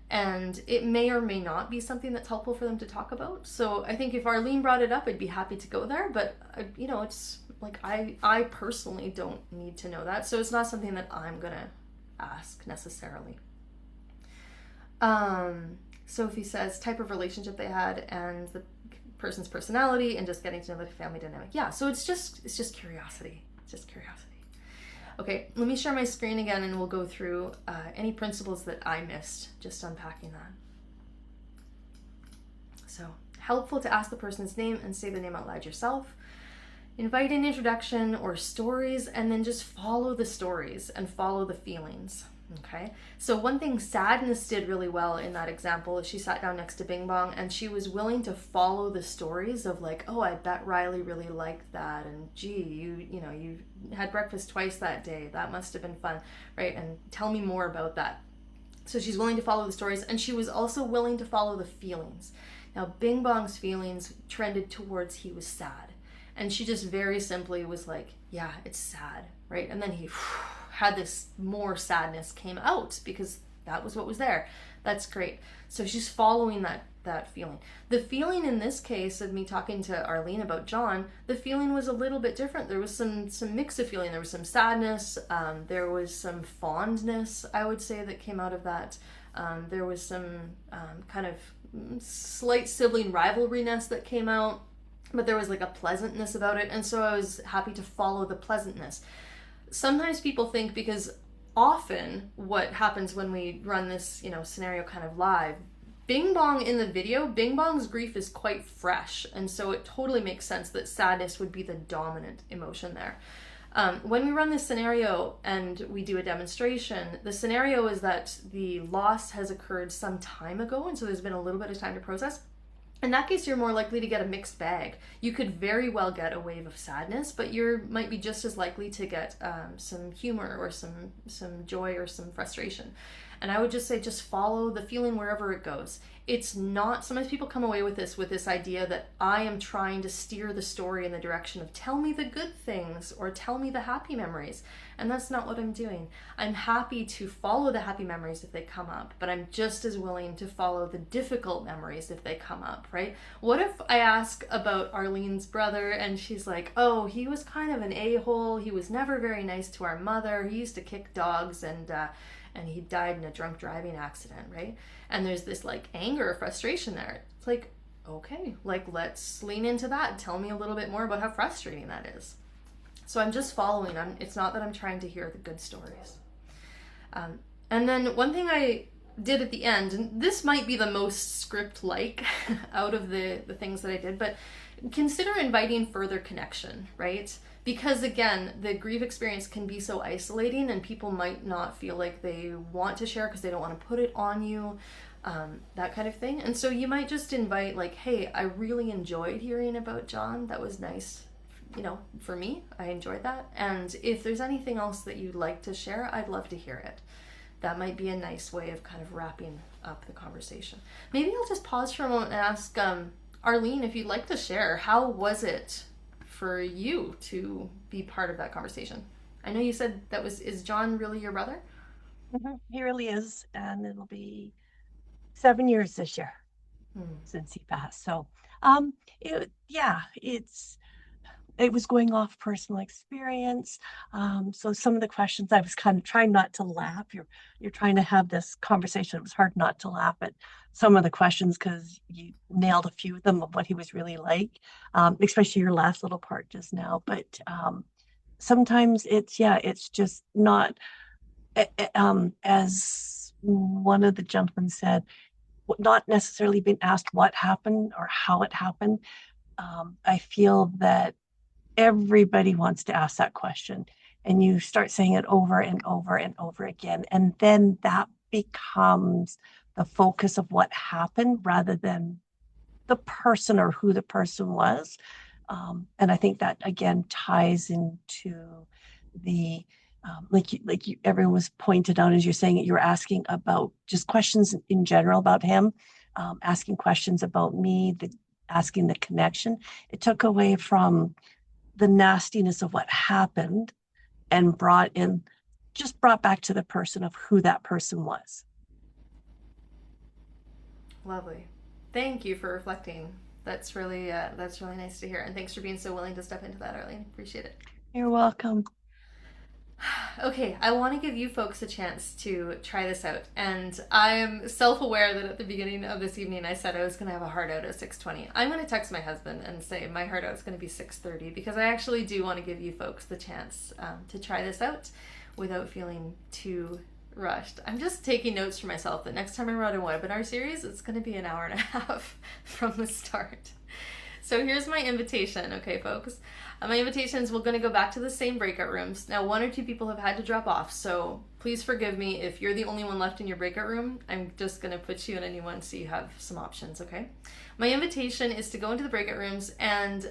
And it may or may not be something that's helpful for them to talk about. So I think if Arlene brought it up, I'd be happy to go there. But, it's like I personally don't need to know that. So it's not something that I'm going to ask necessarily. Sophie says type of relationship they had and the person's personality and just getting to know the family dynamic. Yeah, so it's just curiosity. It's just curiosity. Okay, let me share my screen again and we'll go through any principles that I missed, just unpacking that. So, helpful to ask the person's name and say the name out loud yourself. Invite an introduction or stories, and then just follow the stories and follow the feelings. Okay, so one thing Sadness did really well in that example is she sat down next to Bing Bong and she was willing to follow the stories of like, oh, I bet Riley really liked that, and gee, you had breakfast twice that day, that must have been fun, right? And tell me more about that. So she's willing to follow the stories, and she was also willing to follow the feelings. Now Bing Bong's feelings trended towards he was sad, and she just very simply was like, yeah, it's sad, right? And then he had this more sadness came out because that was what was there. That's great. So she's following that feeling. The feeling in this case of me talking to Arlene about John, the feeling was a little bit different. There was some mix of feeling. There was some sadness. There was some fondness, I would say, that came out of that. There was some kind of slight sibling rivalryness that came out, but there was like a pleasantness about it. And so I was happy to follow the pleasantness. Sometimes people think, because often what happens when we run this, scenario kind of live, Bing Bong in the video, Bing Bong's grief is quite fresh. And so it totally makes sense that sadness would be the dominant emotion there. When we run this scenario and we do a demonstration, the scenario is that the loss has occurred some time ago. And so there's been a little bit of time to process. In that case, you're more likely to get a mixed bag. You could very well get a wave of sadness, but you might be just as likely to get some humor or some joy or some frustration. And I would just say, just follow the feeling wherever it goes. It's not, sometimes people come away with this idea that I am trying to steer the story in the direction of tell me the good things or tell me the happy memories. And that's not what I'm doing. I'm happy to follow the happy memories if they come up, but I'm just as willing to follow the difficult memories if they come up, right? What if I ask about Arlene's brother and she's like, oh, he was kind of an a-hole. He was never very nice to our mother. He used to kick dogs and he died in a drunk driving accident, right? And there's this like anger or frustration there. It's like, okay, like let's lean into that. Tell me a little bit more about how frustrating that is. So I'm just following. It's not that I'm trying to hear the good stories. And then one thing I did at the end, and this might be the most script-like out of the things that I did, but consider inviting further connection, right? Because again, the grief experience can be so isolating and people might not feel like they want to share because they don't want to put it on you, that kind of thing. And so you might just invite like, hey, I really enjoyed hearing about John. That was nice. For me, I enjoyed that. And if there's anything else that you'd like to share, I'd love to hear it. That might be a nice way of kind of wrapping up the conversation. Maybe I'll just pause for a moment and ask Arlene, if you'd like to share, how was it for you to be part of that conversation? I know you said is John really your brother? Mm-hmm. He really is. And it'll be 7 years this year since he passed. So, it was going off personal experience. So some of the questions I was kind of trying not to laugh. You're trying to have this conversation. It was hard not to laugh at some of the questions because you nailed a few of them of what he was really like, especially your last little part just now. But sometimes it's just not, as one of the gentlemen said, not necessarily being asked what happened or how it happened. I feel that everybody wants to ask that question, and you start saying it over and over and over again, and then that becomes the focus of what happened rather than the person or who the person was. And I think that again ties into the everyone was pointed out as you're saying it, you're asking about just questions in general about him, asking questions about me, asking the connection. It took away from the nastiness of what happened and brought back to the person of who that person was. Lovely. Thank you for reflecting. That's really nice to hear. And thanks for being so willing to step into that, Arlene. Appreciate it. You're welcome. Okay, I want to give you folks a chance to try this out. And I am self-aware that at the beginning of this evening I said I was going to have a heart out at 6:20. I'm going to text my husband and say my heart out is going to be 6:30 because I actually do want to give you folks the chance to try this out without feeling too rushed. I'm just taking notes for myself that next time I run a webinar series, it's going to be an hour and a half from the start. So here's my invitation, okay, folks? My invitation is we're going to go back to the same breakout rooms. Now, 1 or 2 people have had to drop off, so please forgive me if you're the only one left in your breakout room. I'm just going to put you in a new one so you have some options, okay? My invitation is to go into the breakout rooms and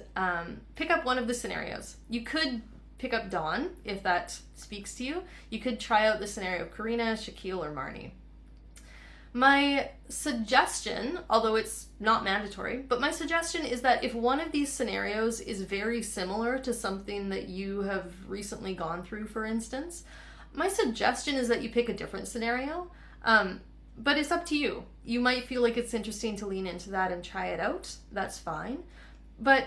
pick up one of the scenarios. You could pick up Dawn, if that speaks to you. You could try out the scenario of Karina, Shaquille, or Marnie. My suggestion, although it's not mandatory, but my suggestion is that if one of these scenarios is very similar to something that you have recently gone through, for instance, my suggestion is that you pick a different scenario, but it's up to you. You might feel like it's interesting to lean into that and try it out. That's fine. But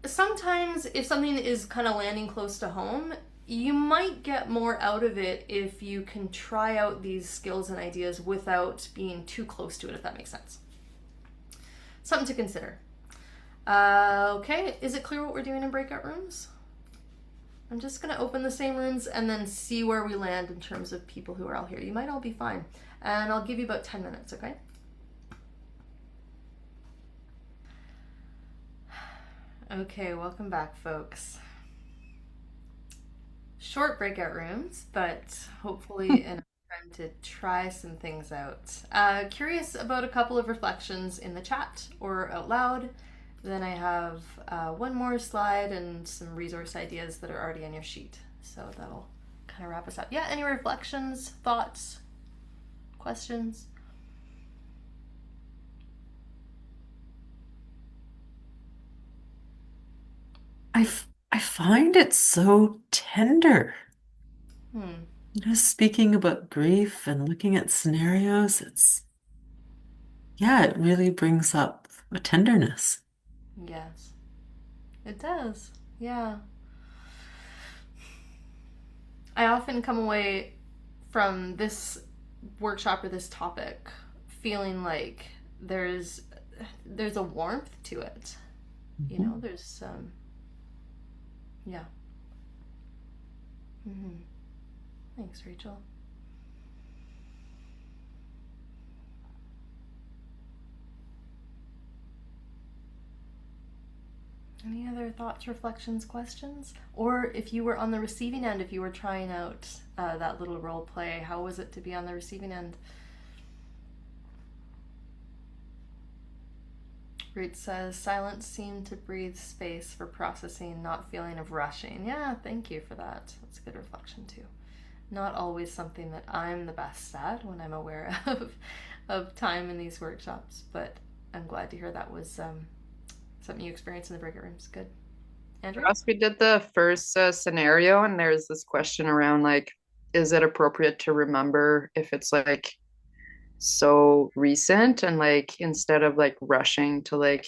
sometimes if something is kind of landing close to home, you might get more out of it if you can try out these skills and ideas without being too close to it, if that makes sense. Something to consider. Okay, is it clear what we're doing in breakout rooms? I'm just going to open the same rooms and then see where we land in terms of people who are all here. You might all be fine. And I'll give you about 10 minutes, okay? Okay, welcome back, folks. Short breakout rooms, but hopefully enough time to try some things out. Curious about a couple of reflections in the chat or out loud. Then I have one more slide and some resource ideas that are already on your sheet. So that'll kind of wrap us up. Yeah, any reflections, thoughts, questions? I find it so tender. Just speaking about grief and looking at scenarios, it really brings up a tenderness. Yes, it does. Yeah. I often come away from this workshop or this topic feeling like there's a warmth to it. You know, there's yeah. Thanks, Rachel. Any other thoughts, reflections, questions? Or if you were on the receiving end, if you were trying out that little role play, how was it to be on the receiving end? Root says, silence seemed to breathe space for processing, not feeling of rushing. Yeah, thank you for that. That's a good reflection too. Not always something that I'm the best at when I'm aware of time in these workshops, but I'm glad to hear that was something you experienced in the breakout rooms. Good. Andrew? For us, we did the first scenario, and there's this question around, like, is it appropriate to remember if it's like so recent, and like instead of like rushing to like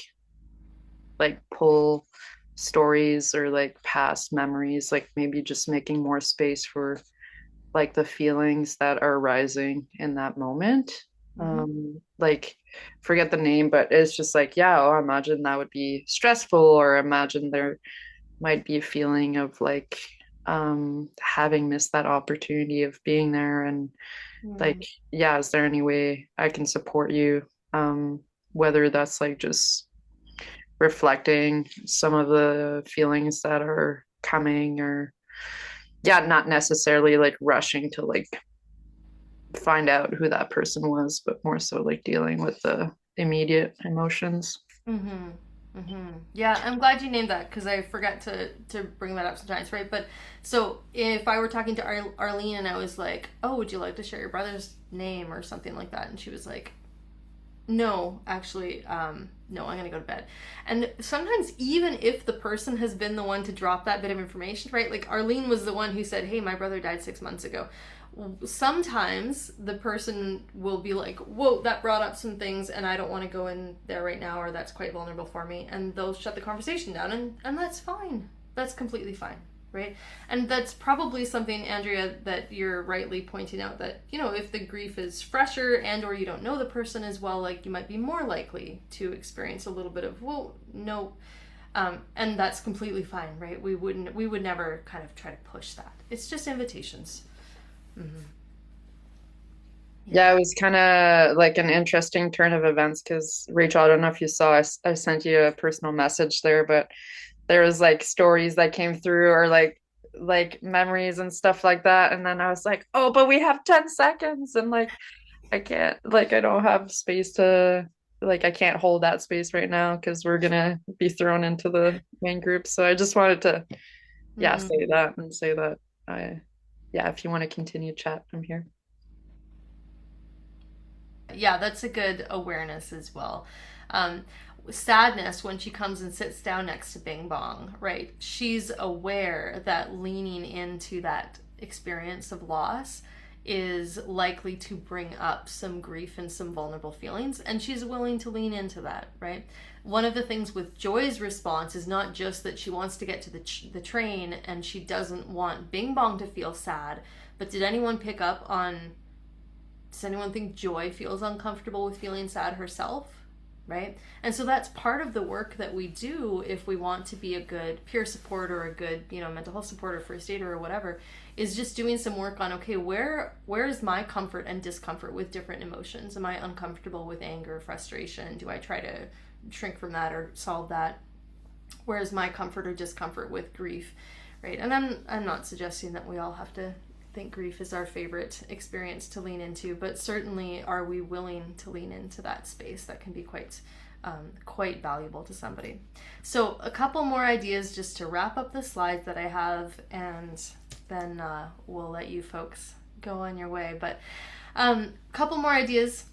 pull stories or like past memories, like maybe just making more space for like the feelings that are arising in that moment. Like, forget the name, but it's just like, yeah, I imagine that would be stressful, or imagine there might be a feeling of like having missed that opportunity of being there, and like, yeah, is there any way I can support you, whether that's like just reflecting some of the feelings that are coming, or not necessarily like rushing to like find out who that person was, but more so like dealing with the immediate emotions. Yeah, I'm glad you named that because I forget to bring that up sometimes, right? But so if I were talking to Arlene and I was like, oh, would you like to share your brother's name or something like that? And she was like, no, actually, no, I'm gonna go to bed. And sometimes even if the person has been the one to drop that bit of information, right? Like Arlene was the one who said, hey, my brother died 6 months ago. sometimes the person will be like, whoa, that brought up some things and I don't want to go in there right now, or that's quite vulnerable for me, and they'll shut the conversation down, and that's fine. That's completely fine, right? And that's probably something, Andrea, that you're rightly pointing out, that, you know, if the grief is fresher and or you don't know the person as well, like, you might be more likely to experience a little bit of, well, no, and that's completely fine, right? We would never kind of try to push that. It's just invitations. Mm-hmm. Yeah, it was kind of like an interesting turn of events because, Rachel, I don't know if you saw, I sent you a personal message there, but there was like stories that came through, or like memories and stuff like that. And then I was like, oh, but we have 10 seconds. And like, I can't, like, I don't have space to, like, I can't hold that space right now because we're gonna be thrown into the main group. So I just wanted to, yeah, Mm-hmm. say that and say that yeah, if you want to continue chat, I'm here. Yeah, that's a good awareness as well. Sadness, when she comes and sits down next to Bing Bong, right? She's aware that leaning into that experience of loss is likely to bring up some grief and some vulnerable feelings, and she's willing to lean into that, right? One of the things with Joy's response is not just that she wants to get to the train and she doesn't want Bing Bong to feel sad, but did anyone pick up on, does anyone think Joy feels uncomfortable with feeling sad herself? Right? And so that's part of the work that we do if we want to be a good peer support or a good, you know, mental health support or first aider or whatever, is just doing some work on, okay, where is my comfort and discomfort with different emotions? Am I uncomfortable with anger, frustration? Do I try to shrink from that or solve that? Where is my comfort or discomfort with grief? Right? And I'm not suggesting that we all have to think grief is our favorite experience to lean into, but certainly are we willing to lean into that space that can be quite valuable to somebody. So a couple more ideas just to wrap up the slides that I have, and then we'll let you folks go on your way. But a couple more ideas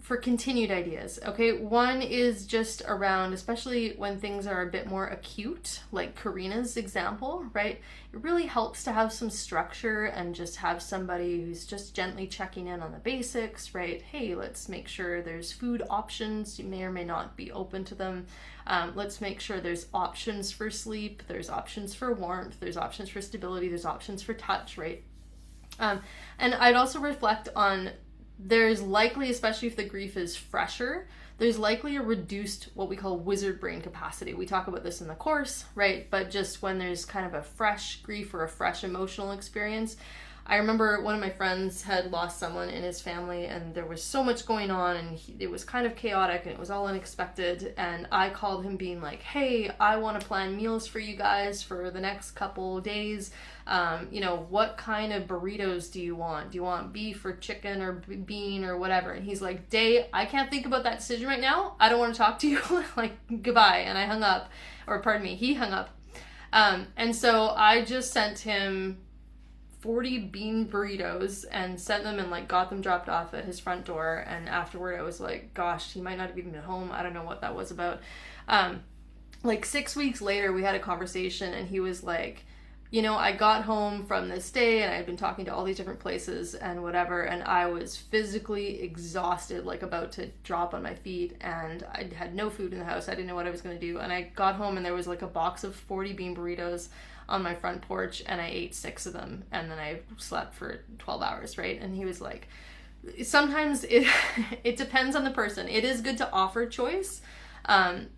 for continued ideas. Okay, one is just around, especially when things are a bit more acute, like Karina's example, right? It really helps to have some structure and just have somebody who's just gently checking in on the basics, right? Hey, let's make sure there's food options. You may or may not be open to them. Let's make sure there's options for sleep, there's options for warmth, there's options for stability, there's options for touch, right? And I'd also reflect on, there's likely, especially if the grief is fresher, there's likely a reduced what we call wizard brain capacity. We talk about this in the course, right? But just when there's kind of a fresh grief or a fresh emotional experience. I remember one of my friends had lost someone in his family, and there was so much going on, and it was kind of chaotic, and it was all unexpected. And I called him being like, hey, I want to plan meals for you guys for the next couple days. You know, what kind of burritos do you want? Do you want beef or chicken or bean or whatever? And he's like, Daye, I can't think about that decision right now. I don't want to talk to you. Like, goodbye. And I hung up, or pardon me, he hung up. And so I just sent him 40 bean burritos and sent them, and like got them dropped off at his front door. And afterward I was like, gosh, he might not have even been home. I don't know what that was about. Like 6 weeks later we had a conversation, and he was like, you know, I got home from this day and I had been talking to all these different places and whatever, and I was physically exhausted, like about to drop on my feet, and I had no food in the house. I didn't know what I was going to do. And I got home and there was like a box of 40 bean burritos on my front porch, and I ate 6 of them, and then I slept for 12 hours, right? And he was like, sometimes it depends on the person. It is good to offer choice, and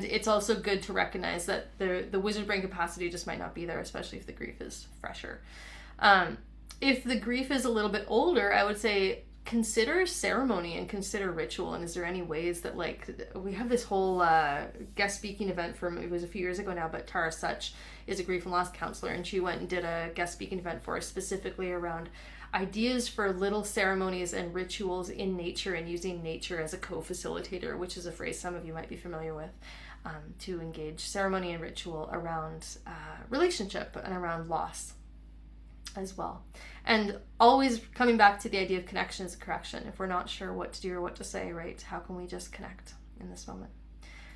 it's also good to recognize that the wizard brain capacity just might not be there, especially if the grief is fresher. If the grief is a little bit older, I would say consider ceremony and consider ritual. And is there any ways that, like, we have this whole guest speaking event from, it was a few years ago now, but Tara Such is a grief and loss counselor, and she went and did a guest speaking event for us specifically around ideas for little ceremonies and rituals in nature, and using nature as a co-facilitator, which is a phrase some of you might be familiar with, to engage ceremony and ritual around relationship and around loss as well. And always coming back to the idea of connection is a correction. If we're not sure what to do or what to say, right, how can we just connect in this moment?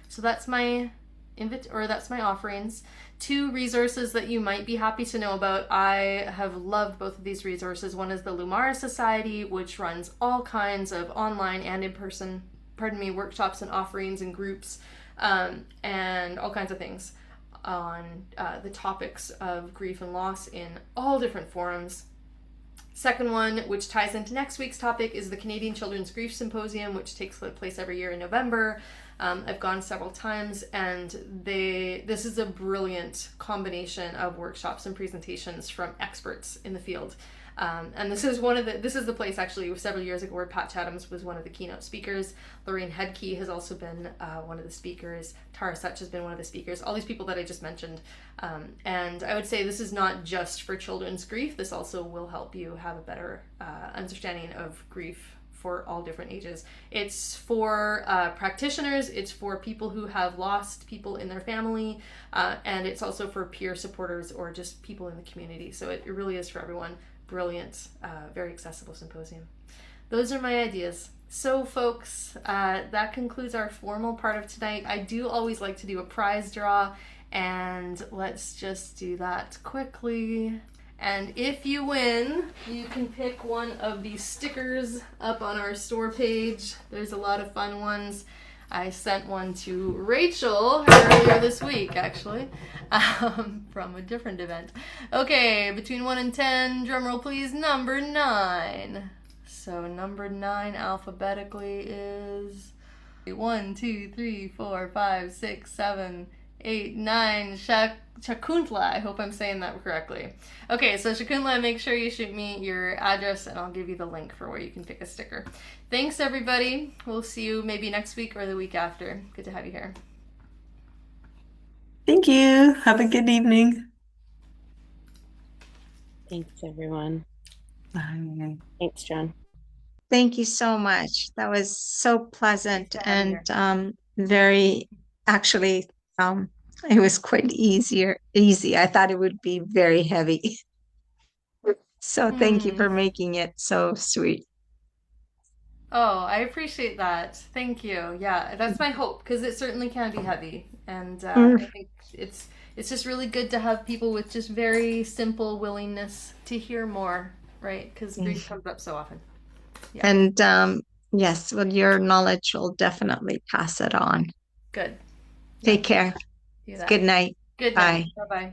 So that's my that's my offerings. 2 resources that you might be happy to know about. I have loved both of these resources. One is the Lumara Society, which runs all kinds of online and in-person, workshops and offerings and groups, and all kinds of things on the topics of grief and loss in all different forums. Second one, which ties into next week's topic, is the Canadian Children's Grief Symposium, which takes place every year in November. I've gone several times, and this is a brilliant combination of workshops and presentations from experts in the field. And this is the place actually several years ago where Pat Chathams was one of the keynote speakers. Lorraine Hedke has also been one of the speakers. Tara Such has been one of the speakers. All these people that I just mentioned. And I would say this is not just for children's grief. This also will help you have a better understanding of grief for all different ages. It's for practitioners, it's for people who have lost people in their family, and it's also for peer supporters or just people in the community. So it really is for everyone. Brilliant, very accessible symposium. Those are my ideas. So folks, that concludes our formal part of tonight. I do always like to do a prize draw, and let's just do that quickly. And if you win, you can pick one of these stickers up on our store page. There's a lot of fun ones. I sent one to Rachel earlier this week, actually, from a different event. Okay, between 1 and 10, drumroll please, number 9. So number 9 alphabetically is 1, 2, 3, 4, 5, 6, 7, 8, 9. Shakuntla. I hope I'm saying that correctly. Okay, so Shakuntla, make sure you shoot me your address and I'll give you the link for where you can pick a sticker. Thanks, everybody. We'll see you maybe next week or the week after. Good to have you here. Thank you. Have a good evening. Thanks, everyone. Bye. Thanks, Jen. Thank you so much. That was so pleasant and very, actually, it was quite easy. I thought it would be very heavy. So thank you for making it so sweet. Oh, I appreciate that. Thank you. Yeah, that's my hope, because it certainly can be heavy. And I think it's just really good to have people with just very simple willingness to hear more, right? Because grief comes up so often. Yeah. And yes, well, your knowledge will definitely pass it on. Good. Take care. Do that. Good night. Good night. Bye-bye.